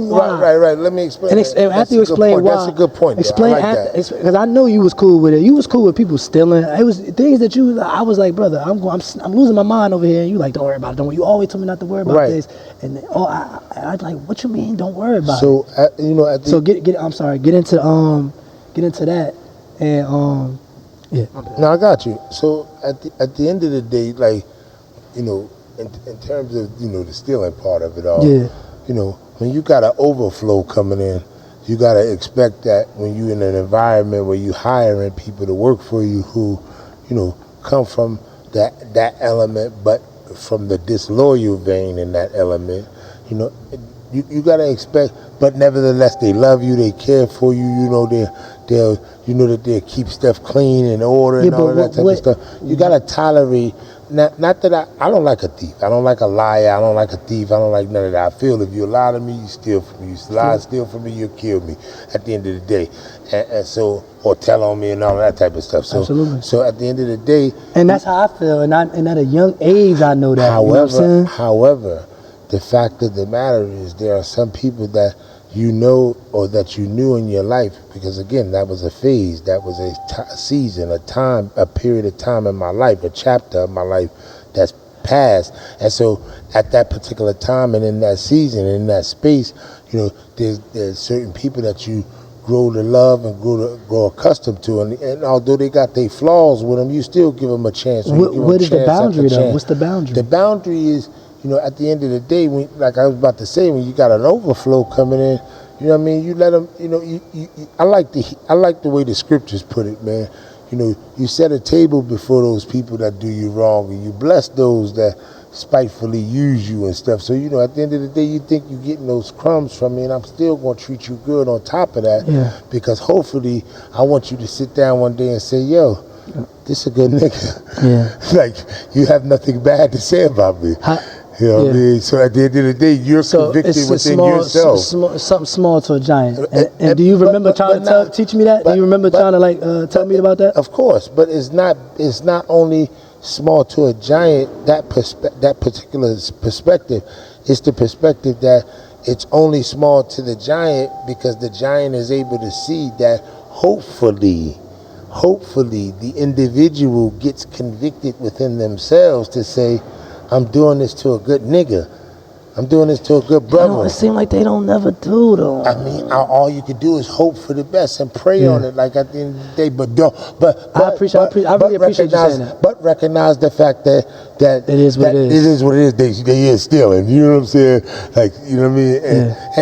why. Right. Let me explain. And after you explain why, that's a good point. Explain because I know you was cool with it. You was cool with people stealing. It was things that I was like, brother, I'm losing my mind over here. And you like, don't worry about it. You always told me not to worry about this. And I was like, what you mean? Don't worry about it. You know, get into that, and yeah. No, I got you. So at the end of the day, like, you know, in terms of, you know, the stealing part of it all, you know, when you got an overflow coming in, you got to expect that when you in an environment where you hiring people to work for you who, you know, come from that element, but from the disloyal vein in that element, you know, you got to expect, but nevertheless, they love you, they care for you, you know, they'll keep stuff clean and order and all that type of stuff. You got to tolerate, not that I don't like a thief, I don't like a liar, I don't like a thief, I don't like none of that. I feel if you lie to me, you steal from me, you lie, steal from me, you'll kill me at the end of the day. And so, or tell on me and all that type of stuff. So, absolutely. So at the end of the day. And that's how I feel, and at a young age I know that. However, the fact of the matter is there are some people that you know or that you knew in your life, because again, that was a phase, that was a season, a period of time in my life, a chapter of my life that's passed. And so at that particular time and in that season, in that space, you know, there's certain people that you grow to love and grow accustomed to, and although they got their flaws with them, you still give them a chance. What is the boundary though? What's the boundary? The boundary is, you know, at the end of the day, like I was about to say, when you got an overflow coming in, you know what I mean, you let them, you know, I like the way the scriptures put it, man. You know, you set a table before those people that do you wrong, and you bless those that spitefully use you and stuff. So, you know, at the end of the day, you think you're getting those crumbs from me, and I'm still going to treat you good on top of that, because hopefully I want you to sit down one day and say, yo, this a good nigga. Yeah. Like, you have nothing bad to say about me. You know what I mean? So at the end of the day, you're convicted within yourself. Something small to a giant. And do you remember trying to teach me that? Do you remember trying to tell me about that? Of course, but it's not only small to a giant, that particular perspective. It's the perspective that it's only small to the giant because the giant is able to see that hopefully the individual gets convicted within themselves to say, I'm doing this to a good nigga. I'm doing this to a good brother. It seems like they don't never do though. I mean, all you can do is hope for the best and pray on it. Like at the end of the day, but don't. I really appreciate you saying that. But recognize the fact that it is what it is. It is what it is. They is stealing. You know what I'm saying? Like, you know what I mean?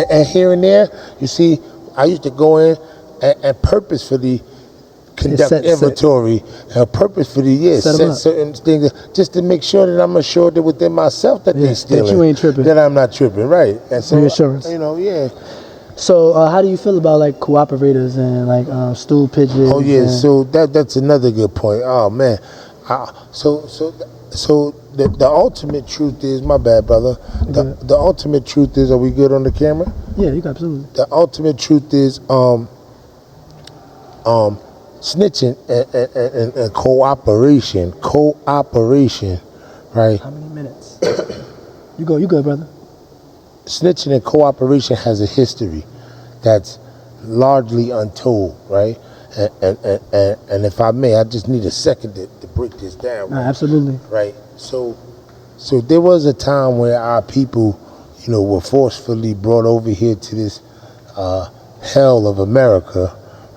And here and there, you see, I used to go in and purposefully conduct inventory, purposefully, set certain things just to make sure that I'm assured that within myself that they're stealing. That you ain't tripping. That I'm not tripping, right? And so, reassurance. You know, So how do you feel about like cooperators and like stool pigeons? Oh yeah, so that's another good point. Oh man, so the ultimate truth is, my bad, brother. The ultimate truth is, are we good on the camera? Yeah, you got absolutely. The ultimate truth is snitching and cooperation, right? How many minutes? You good, brother. Snitching and cooperation has a history that's largely untold, right? And if I may, I just need a second to break this down. No, absolutely. Right. So there was a time where our people, were forcefully brought over here to this hell of America,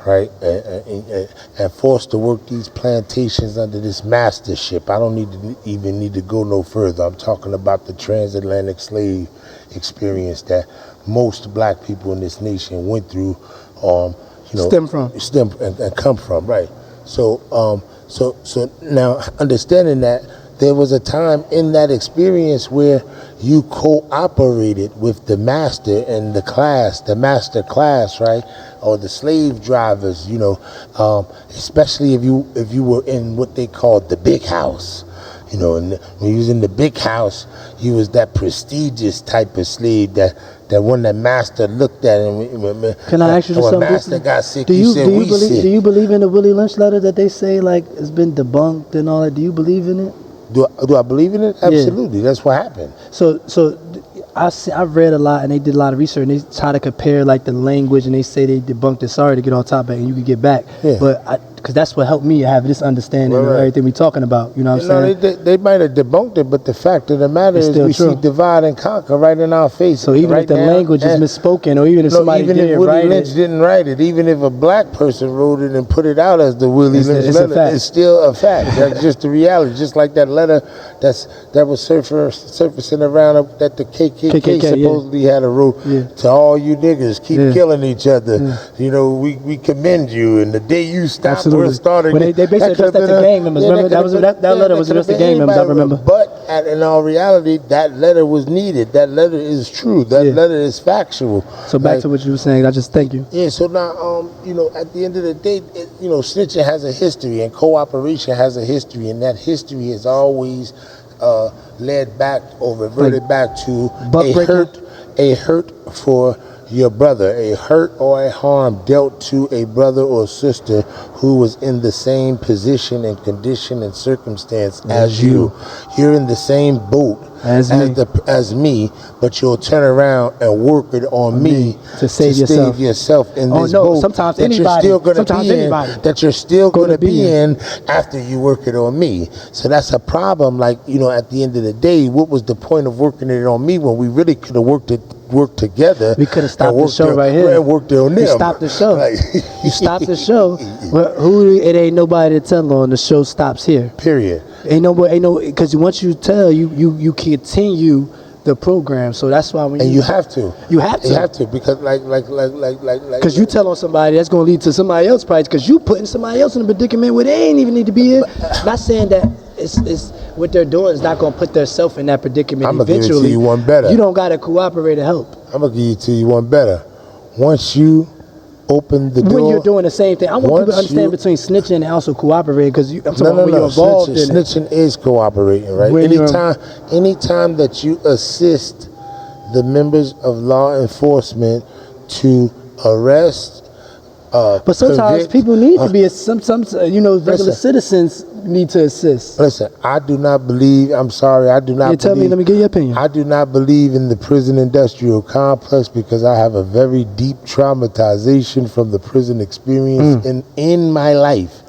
right, and forced to work these plantations under this mastership. I don't even need to go no further. I'm talking about the transatlantic slave experience that most black people in this nation went through. Stem and come from, right? So now understanding that there was a time in that experience where you cooperated with the master and the master class, right? Or the slave drivers, especially if you were in what they called the big house. And when you was in the big house, you was that prestigious type of slave that when the master looked at him. Can I ask you something? When master got sick, do you believe in the Willie Lynch letter that they say it's been debunked and all that? Do you believe in it? Do I believe in it? Absolutely. Yeah. That's what happened. So I've read a lot, and they did a lot of research, and they try to compare the language, and they say they debunked it. Sorry to get on topic, and you could get back. Yeah. But because that's what helped me have this understanding of everything we're talking about. You know what I'm saying? They might have debunked it, but the fact of the matter is we see divide and conquer right in our face. So even if the language is misspoken, or even if somebody didn't write it, Lynch didn't write it, even if a black person wrote it and put it out as the Willie Lynch letter, it's still a fact. That's just the reality. Just like that letter that was surfacing around that the KKK supposedly had a wrote to all you niggas, keep killing each other. We commend you, and the day you stop, we'll start again. They basically addressed that to gang members. Remember that letter was addressed to gang members. I remember. But in all reality, that letter was needed. That letter is true. That letter is factual. So back to what you were saying. I just thank you. Yeah. So now, at the end of the day, snitching has a history, and cooperation has a history, and that history is always led back or reverted back to a hurt for your brother, a hurt or a harm dealt to a brother or sister who was in the same position and condition and circumstance as you. You're in the same boat as me, but you'll turn around and work it on me to save yourself in this boat sometimes that you're still going to be in after you work it on me. So that's a problem. At the end of the day, what was the point of working it on me when we really could have worked together? We could have stopped the show right here and worked it on them. You stopped the show. You stopped the show. It ain't nobody to tell on. The show stops here. Period. Ain't no, because once you tell, you continue the program. So that's why you have to because because you tell on somebody, that's going to lead to somebody else probably, because you putting somebody else in a predicament where they ain't even need to be in. Not saying that it's what they're doing is not going to put themselves in that predicament. I'm gonna give it to you one better. You don't got to cooperate to help. I'm gonna give it to you one better. Once you open the door, when you're doing the same thing, I want people to understand between snitching and also cooperating, because I'm talking about when you're involved in it. Snitching is cooperating, right? Anytime that you assist the members of law enforcement to arrest. But sometimes people need to be regular citizens need to assist. Listen, I do not believe. I'm sorry, I do not. Tell me. Let me get your opinion. I do not believe in the prison industrial complex because I have a very deep traumatization from the prison experience in my life.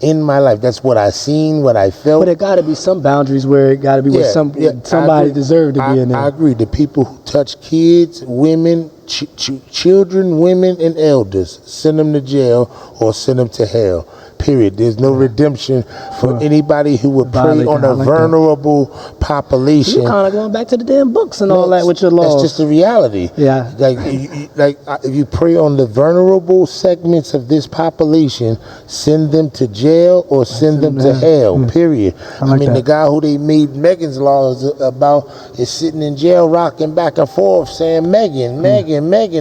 In my life, that's what I seen, what I felt. But there got to be some boundaries where it got to be where somebody deserved to be in there. I agree. The people who touch kids, women, children, women, and elders, send them to jail or send them to hell. Period. There's no redemption for anybody who would prey on a vulnerable population. You're kind of going back to the damn books and all that with your laws. That's just the reality. Yeah. If you prey on the vulnerable segments of this population, send them to jail or send them to hell. Period. I mean, the guy who they made Megan's laws about is sitting in jail, rocking back and forth, saying Megan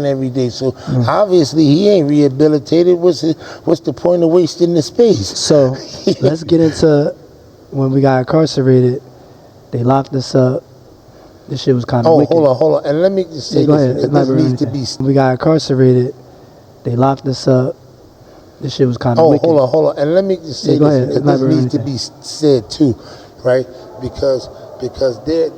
every day. So obviously he ain't rehabilitated. What's the point of wasting the space? So let's get into when we got incarcerated. They locked us up. This shit was kind of wicked. Hold on. And let me just say this needs to be. When we got incarcerated, they locked us up. This shit was kind of wicked. Hold on. And let me just say this because this needs to be said too, right? Because there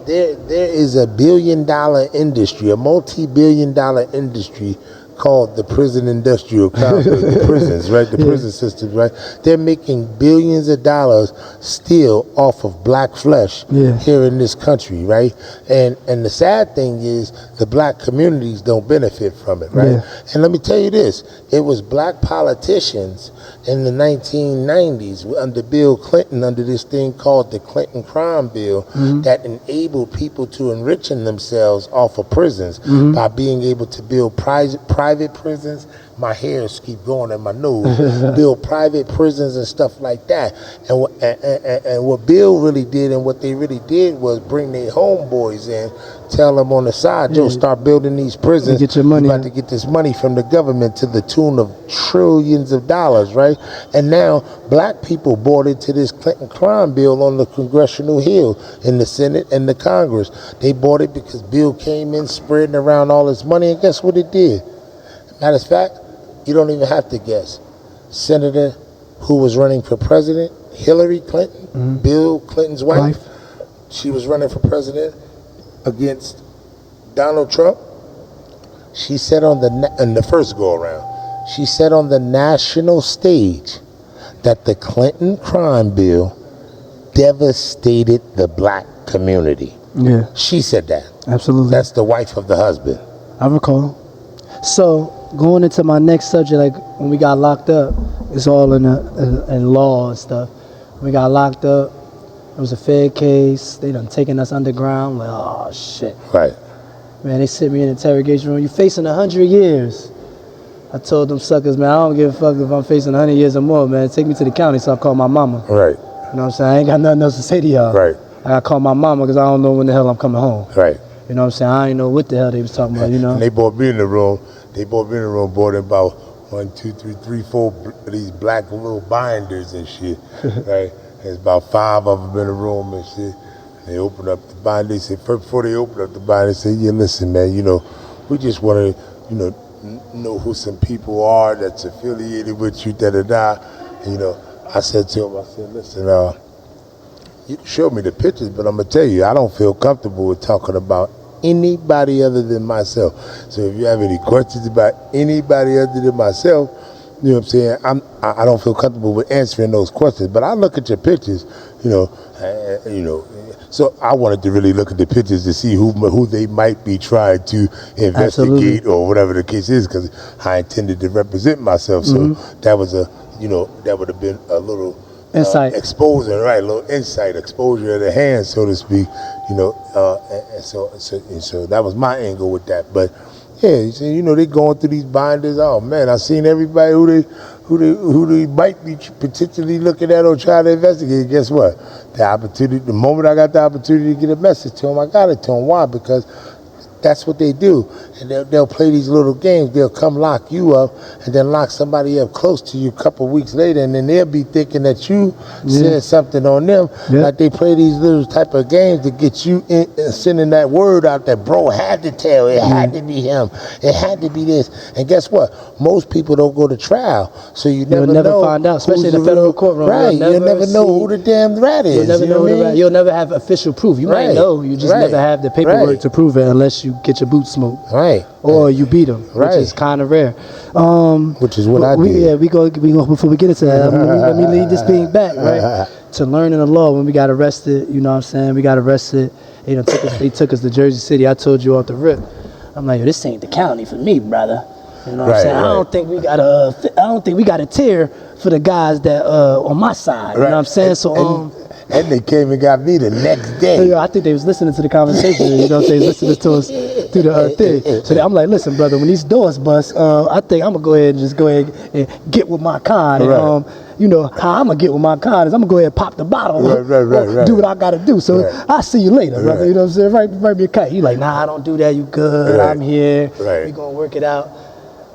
is a $1 billion industry, a multi-billion-dollar industry called the prison industrial complex, the prisons, right? The prison systems, right? They're making billions of dollars still off of black flesh here in this country, right? And the sad thing is the black communities don't benefit from it, right? And let me tell you this, it was black politicians in the 1990s under Bill Clinton, under this thing called the Clinton crime bill, that enabled people to enriching themselves off of prisons by being able to build private prisons. My hairs keep going in my nose. Build private prisons and stuff like that. And what Bill really did and what they really did was bring their homeboys in, tell them on the side, yo, start building these prisons. Get your money. You about to get this money from the government to the tune of trillions of dollars, right? And now black people bought into this Clinton crime bill on the Congressional Hill in the Senate and the Congress. They bought it because Bill came in spreading around all this money, and guess what it did? Matter of fact, you don't even have to guess. Senator who was running for president, Hillary Clinton, Bill Clinton's wife, she was running for president against Donald Trump. She said in the first go around, she said on the national stage that the Clinton crime bill devastated the black community. Yeah. She said that. Absolutely. That's the wife of the husband. I recall. So going into my next subject, like when we got locked up, it's all in law and stuff. When we got locked up, it was a Fed case. They done taken us underground. Like, oh shit. Right. Man, they sit me in the interrogation room. You facing 100 years. I told them suckers, man, I don't give a fuck if I'm facing 100 years or more, man. Take me to the county so I call my mama. Right. You know what I'm saying? I ain't got nothing else to say to y'all. Right. I got to call my mama because I don't know when the hell I'm coming home. Right. You know what I'm saying? I ain't know what the hell they was talking about, you know? And they brought me in the room. Brought in about 1, 2, 3, 4 of these black little binders and shit, right? There's about 5 of them in the room and shit. They open up the binder. They say, before they open up the binder, they say, yeah, listen, man, you know, we just want to, you know who some people are that's affiliated with you, da-da-da. And, you know, I said to him, I said, listen, you can show me the pictures, but I'm going to tell you, I don't feel comfortable with talking about anybody other than myself. So if you have any questions about anybody other than myself, you know what I'm saying, I don't feel comfortable with answering those questions. But I look at your pictures, you know, so I wanted to really look at the pictures to see who they might be trying to investigate. Absolutely. Or whatever the case is, because I intended to represent myself. So that was that would have been a little insight, exposure, right? A little insight, exposure of the hand, so to speak. You know, and so that was my angle with that. But yeah, you know, they going through these binders. Oh man, I seen everybody who they might be potentially looking at or trying to investigate. Guess what? The moment I got the opportunity to get a message to them, I got it to them. Why? Because that's what they do. And they'll play these little games. They'll come lock you up and then lock somebody up close to you a couple weeks later, and then they'll be thinking that you said something on them. Like they play these little type of games to get you sending that word out that bro had to tell. It had to be him. It had to be this. And guess what? Most people don't go to trial, so you'll never find out, especially in the federal courtroom. Right. You'll never know who the damn rat is. You'll never know who the rat. You'll never have official proof. You might know. You just never have the paperwork to prove it unless you get your boots smoked. Right. Or you beat them, which is kind of rare. Which is what I did. Yeah, we go before we get into that. Let me lead this thing back, right? To learning the law. When we got arrested, you know what I'm saying? We got arrested. You know, they took us to Jersey City. I told you off the rip. I'm like, yo, this ain't the county for me, brother. You know what I'm saying? I don't think we got a tier for the guys that on my side. You know what I'm saying? And they came and got me the next day. I think they was listening to the conversation. You know what I'm saying? Listening to us through the thing. So I'm like, listen, brother, when these doors bust, I think I'm going to go ahead and get with my con. And, you know, how I'm going to get with my con is I'm going to go ahead and pop the bottle. Do what I got to do. So I'll see you later, brother. You know what I'm saying? Write me a kite. You like, nah, I don't do that. You good. I'm here. We going to work it out.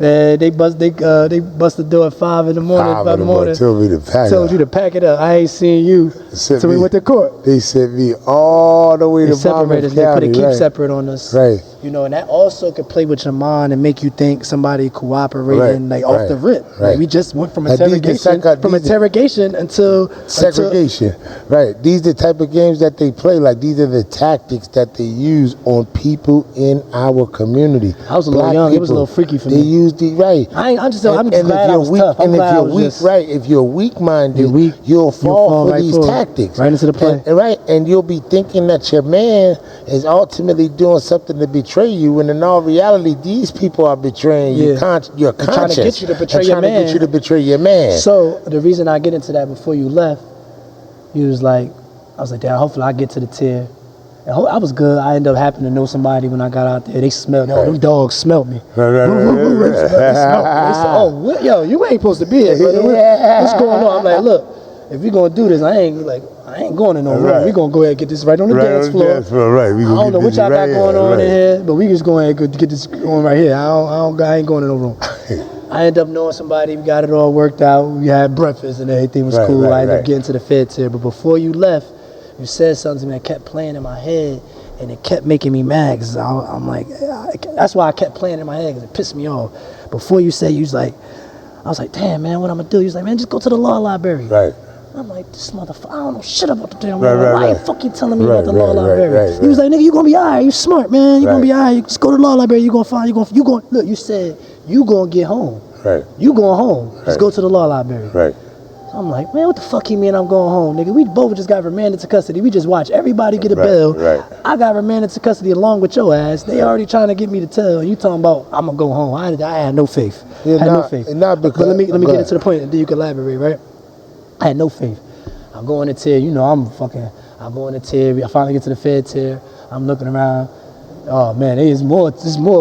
Man, they bust the door at 5 in the morning. 5 in the morning. Told you to pack it up. I ain't seen you. So we went to court. They sent me all the way to Monmouth County. They keep separate on us. Right. You know, and that also could play with your mind and make you think somebody cooperating like off the rip. Like we just went from interrogation until segregation. Right. These are the type of games that they play. Like these are the tactics that they use on people in our community. I was a little young. It was a little freaky for me. They use the I'm just glad I was tough. And if you're weak, if you're weak-minded, you'll fall for these tactics. Right into the play. And you'll be thinking that your man is ultimately doing something to betray you, when in all reality, these people are betraying your conscience. Trying to get you to betray your man. Trying to get you to betray your man. So the reason I get into that before you left, I was like, damn, hopefully I get to the tier. And I was good. I ended up happening to know somebody when I got out there. They smelled me. Them dogs smelled me. They said, oh, yo, you ain't supposed to be here, brother. What's going on? I'm like, look, if we gonna do this, I ain't going in no room. We gonna go ahead and get this right on the dance floor. I don't know what y'all got going on in here, but we just go ahead and get this going right here. I ain't going in no room. I ended up knowing somebody. We got it all worked out. We had breakfast and everything was cool. I ended up getting to the Fed tier. But before you left, you said something to me that kept playing in my head, and it kept making me mad. Cause I'm like, that's why I kept playing in my head, because it pissed me off. Before you said, I was like, damn, man, what I'm gonna do? He was like, man, just go to the law library. Right. I'm like, this motherfucker, I don't know shit about the damn law. Why you fucking telling me about the law library? He was like, nigga, you gonna be all right. You smart, man. You gonna be all right. You just go to the law library. You gonna look, you said you gonna get home. Right. You going home. Just go to the law library. Right. So I'm like, man, what the fuck he mean I'm going home, nigga? We both just got remanded to custody. We just watched everybody get a bail. Right. I got remanded to custody along with your ass. They already trying to get me to tell. You talking about I'm gonna go home. I had no faith. I had no faith. Not because, but let me get into the point, and then you can elaborate, right? I had no faith. I go in the tier, you know, I go in the tier. I finally get to the Fed tier. I'm looking around. Oh man, there's more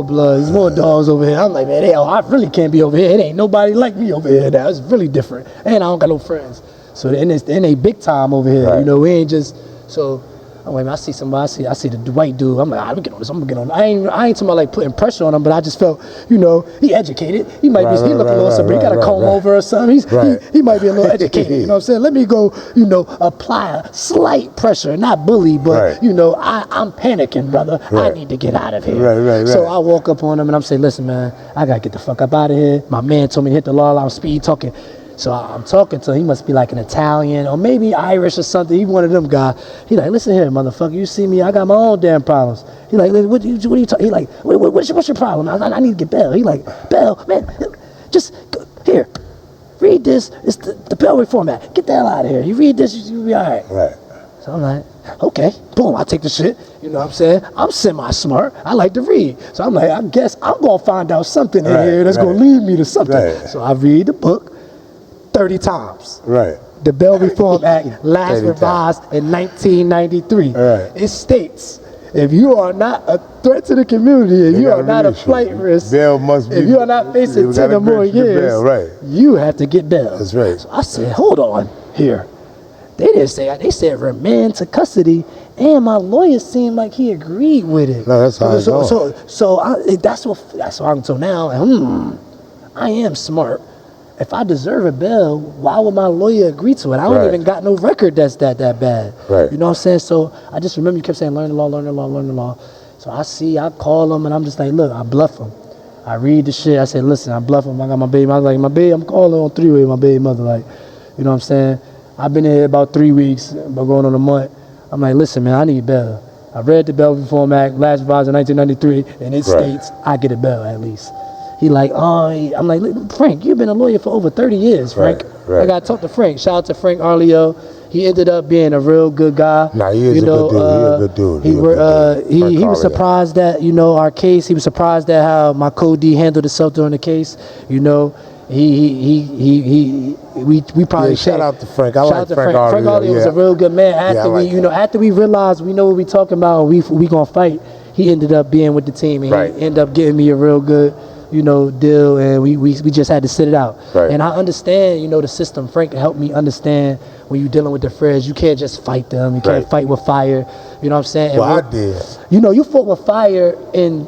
blood, there's more dogs over here. I'm like, man, I really can't be over here. It ain't nobody like me over here now. It's really different. And I don't got no friends. So then they big time over here. You know, we ain't just so I'm like, man, I see somebody, I see the white dude. I'm like, I'm gonna get on this. I'm gonna get on. I ain't talking about like putting pressure on him, but I just felt, you know, he educated. He might be he look a little something. He got a comb over or something. He might be a little educated. You know what I'm saying? Let me go, you know, apply a slight pressure, not bully, but you know, I'm panicking, brother. I need to get out of here. So I walk up on him and I'm saying, listen, man, I gotta get the fuck up out of here. My man told me to hit the law. I'm speed talking. So I'm talking to him. He must be like an Italian or maybe Irish or something. He one of them guys. He like, listen here, motherfucker. You see me? I got my own damn problems. He like, what are you talking? He like, what's your problem? I need to get bail. He like, bail, man. Just here, read this. It's the bail reform act. Get the hell out of here. You read this, you'll be all right. Right. So I'm like, okay, boom. I take the shit. You know what I'm saying? I'm semi-smart. I like to read. So I'm like, I guess I'm gonna find out something in here that's gonna lead me to something. So I read the book 30 times. Right. The Bail Reform Act last revised in 1993. It states, if you are not a threat to the community, if you are not a flight risk, if you are not facing 10 or more years, you have to get bail. That's right. So I said, hold on here. They didn't say that. They said remand to custody, and my lawyer seemed like he agreed with it. No, that's how it's going. So now, I am smart. If I deserve a bail, why would my lawyer agree to it? I don't even got no record that's that bad. Right. You know what I'm saying? So I just remember you kept saying, learn the law, learn the law, learn the law. So I call him and I'm just like, look, I bluff him. I read the shit. I said, listen, I bluff him. I got my baby. I was like, my baby, I'm calling on 3-way, my baby mother. Like, you know what I'm saying? I've been here about 3 weeks, but going on a month. I'm like, listen, man, I need bail. I read the Bail Reform Act, last revised in 1993, and it states I get a bail at least. He like, I'm like, Frank, you've been a lawyer for over 30 years, Frank. I got to talk to Frank. Shout out to Frank Arleo. He ended up being a real good guy. Nah, he is a good dude. He was surprised at, you know, our case. He was surprised at how my co-D handled himself during the case. You know, we probably shout out to Frank. I like Frank Arleo. Frank Arleo was a real good man. After we realized we know what we talking about, we gonna fight. He ended up being with the team, and he ended up getting me a real good, you know, deal, and we just had to sit it out. And I understand, you know, the system. Frank helped me understand when you're dealing with the Feds, you can't just fight them. You can't fight with fire. You know what I'm saying? Well, I did. You know, you fought with fire in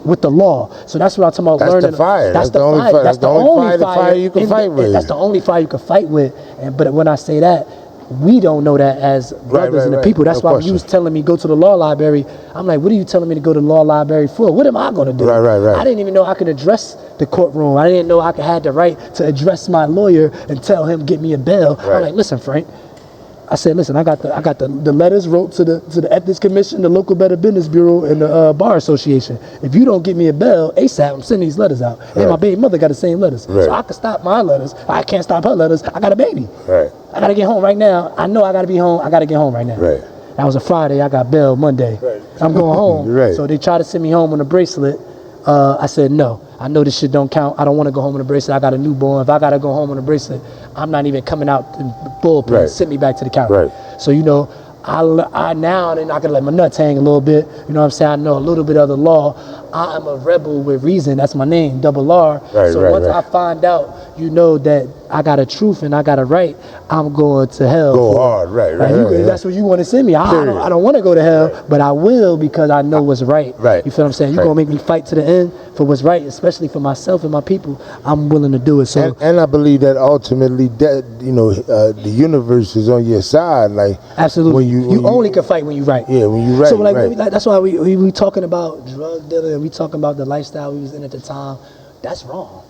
with the law. So that's what I'm talking about. That's learning. The fire. That's the fire. That's the only fire you can fight with. That's the only fire you can fight with. But when I say that, we don't know that as brothers and the people. That's why when you was telling me go to the law library, I'm like, what are you telling me to go to the law library for? What am I going to do? Right. I didn't even know I could address the courtroom. I didn't know I had the right to address my lawyer and tell him get me a bail. I'm like, listen, Frank. I said, listen, I got the letters wrote to the Ethics Commission, the local Better Business Bureau, and the Bar Association. If you don't get me a bail, ASAP, I'm sending these letters out. And my baby mother got the same letters. So I can stop my letters. I can't stop her letters. I got a baby. I got to get home right now. I know I got to be home. I got to get home right now. That was a Friday. I got bail Monday. I'm going home. So they tried to send me home on a bracelet. I said, no. I know this shit don't count. I don't want to go home on a bracelet. I got a newborn. If I got to go home on a bracelet, I'm not even coming out the bullpen. Send me back to the county. So, you know, I now and then I can let my nuts hang a little bit. You know what I'm saying? I know a little bit of the law. I am a rebel with reason. That's my name, Double R. So once I find out, you know, that I got a truth and I got a right, I'm going to hell. Go hard, That's what you want to send me. I don't want to go to hell, but I will because I know what's right. You feel what I'm saying? You're going to make me fight to the end for what's right, especially for myself and my people. I'm willing to do it. So, and I believe that ultimately, that the universe is on your side. Like absolutely, you only can fight when you're right. Yeah, when you're right. So like that's why we talking about drug dealing and we talking about the lifestyle we was in at the time. That's wrong.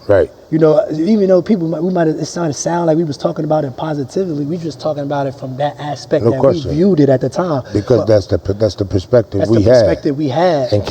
You know, even though it sound like we was talking about it positively, we just talking about it from that aspect we viewed it at the time. Because that's the perspective we had and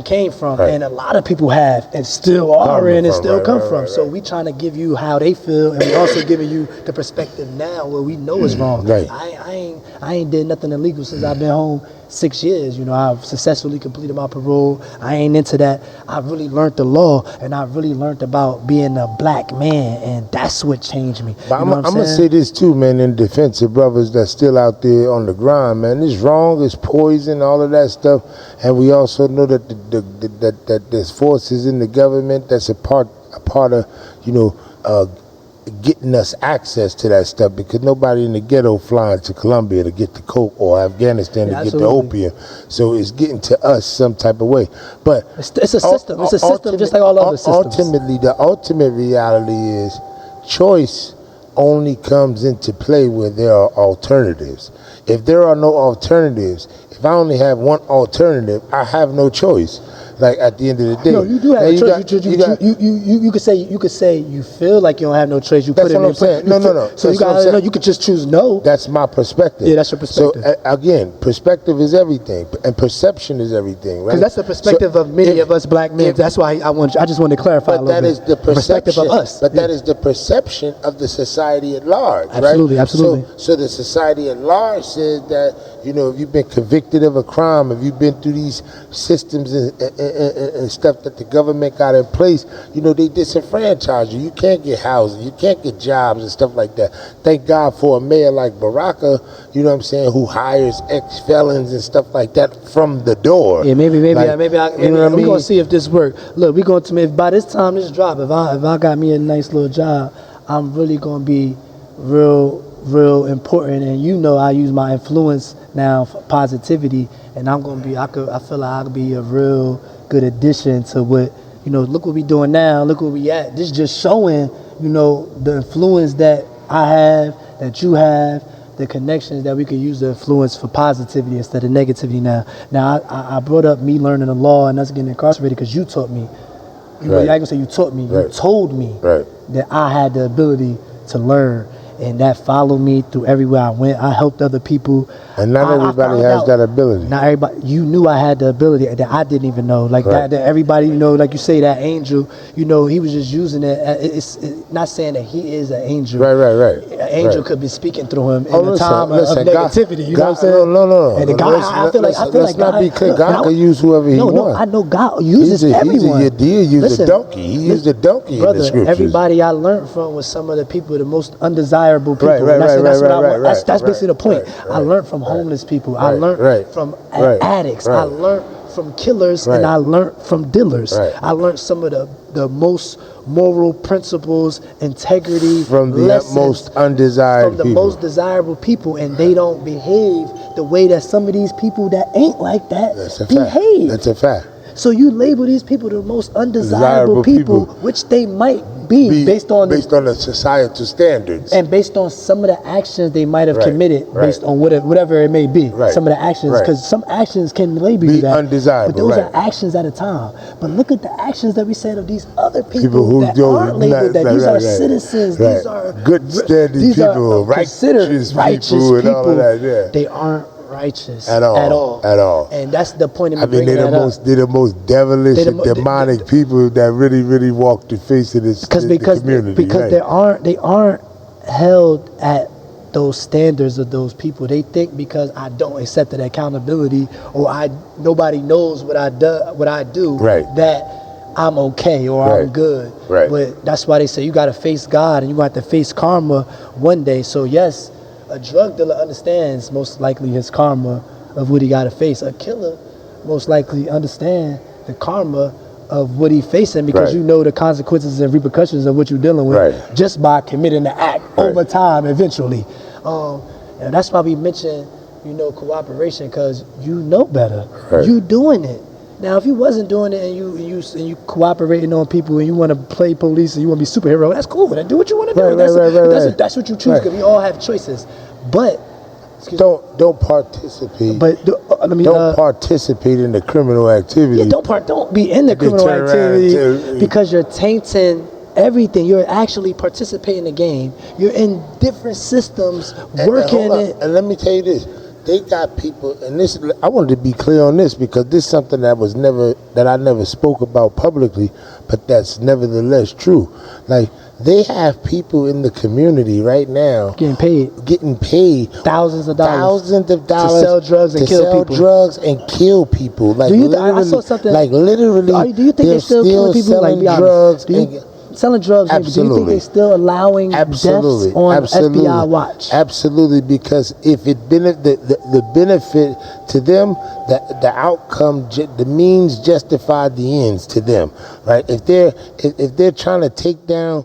came from. And a lot of people have and still are in and still come from. So we trying to give you how they feel, and we also giving you the perspective now where we know it's wrong. I ain't did nothing illegal since I've been home 6 years. You know, I've successfully completed my parole. I ain't into that. I really learned the law, and I really learned about being a black man, and that's what changed me. But I'm gonna say this too, man, in defense of brothers that's still out there on the grind, man. It's wrong, it's poison, all of that stuff, and we also know that that there's forces in the government that's a part of, you know, getting us access to that stuff, because nobody in the ghetto flying to Colombia to get the coke or Afghanistan to get the opium. So it's getting to us some type of way. But it's a system. It's a system just like all other systems. Ultimately, the ultimate reality is choice only comes into play where there are alternatives. If there are no alternatives, if I only have one alternative, I have no choice. Like at the end of the day, no, you do have a choice. You could say you feel like you don't have no choice. You that's put it what I'm saying. No. So you gotta know you could just choose no. That's my perspective. Yeah, that's your perspective. So again, perspective is everything, and perception is everything, right? Because that's the perspective of many of us black men. That's why I just wanted to clarify a little bit. But that is the perspective of us. But that is the perception of the society at large, absolutely, right? Absolutely. So the society at large says that, you know, if you've been convicted of a crime, if you've been through these systems and stuff that the government got in place, you know, they disenfranchise you. You can't get housing, you can't get jobs and stuff like that. Thank God for a mayor like Baraka, you know what I'm saying, who hires ex-felons and stuff like that from the door. Yeah, maybe we're gonna see if this works. Look, we're going to, by this time this drop, if I got me a nice little job, I'm really gonna be real important. And you know, I use my influence now for positivity, and I'm gonna be, I feel like I could be a real good addition to what, you know, look what we doing now, look where we at. This just showing, you know, the influence that I have, that you have, the connections that we could use to influence for positivity instead of negativity now. Now, I brought up me learning the law and us getting incarcerated because you taught me. I ain't gonna say you taught me, you told me that I had the ability to learn. And that followed me through everywhere I went. I helped other people. And not everybody has that ability. Not everybody. You knew I had the ability that I didn't even know. Like that everybody, you know, like you say, that angel, you know, he was just using it. It's not saying that he is an angel. Right. An angel could be speaking through him in a time of negativity. You know what I'm saying? No. And the God, I feel like let's not be clear. God can use whoever he wants. No, I know God uses everyone. He used a donkey. He used a donkey in the scriptures. Everybody I learned from was some of the people, the most undesirable people. That's basically the point. I learned from homeless people. I learned from addicts. I learned from killers, and I learned from dealers. I learned some of the most moral principles, integrity, from the most undesired people. From the most desirable people, and they don't behave the way that some of these people that ain't like that behave. That's a fact. So you label these people the most undesirable people, which they might be based on the societal standards and based on some of the actions they might have committed, right. based on whatever it may be. Right. Some of the actions, because some actions can label you that undesirable, but those are actions at a time. But look at the actions that we said of these other people who that aren't labeled that. These are citizens. These are good standing people, righteous people, and all of that. Yeah. They aren't righteous at all. And that's the point of me bringing that up. They're the most devilish and demonic people that really walk the face of this community. Because they aren't held at those standards of those people. They think because I don't accept that accountability or nobody knows what I do that I'm okay or I'm good. Right. But that's why they say you got to face God and you got to face karma one day. So yes, a drug dealer understands most likely his karma of what he got to face. A killer most likely understand the karma of what he's facing because you know the consequences and repercussions of what you're dealing with just by committing the act over time eventually. And that's why we mention, cooperation, because you know better. You doing it. Now, if you wasn't doing it and you cooperating on people and you want to play police and you want to be superhero, that's cool. Then do what you want to do. That's what you choose because we all have choices. But don't participate. But don't participate in the criminal activity. Yeah, don't be in the criminal activity because you're tainting everything. You're actually participating in the game. You're in different systems working. And let me tell you this. They got people, and this, I wanted to be clear on this because this is something that I never spoke about publicly, but that's nevertheless true. Like, they have people in the community right now getting paid thousands of dollars to sell drugs and kill people. Like, I saw something. Like, literally, do you think they're still killing people? Selling drugs. Selling drugs, absolutely. Do you think they're still allowing deaths on FBI watch? Absolutely, because if the benefit to them, the outcome, the means justify the ends to them, right? If they're trying to take down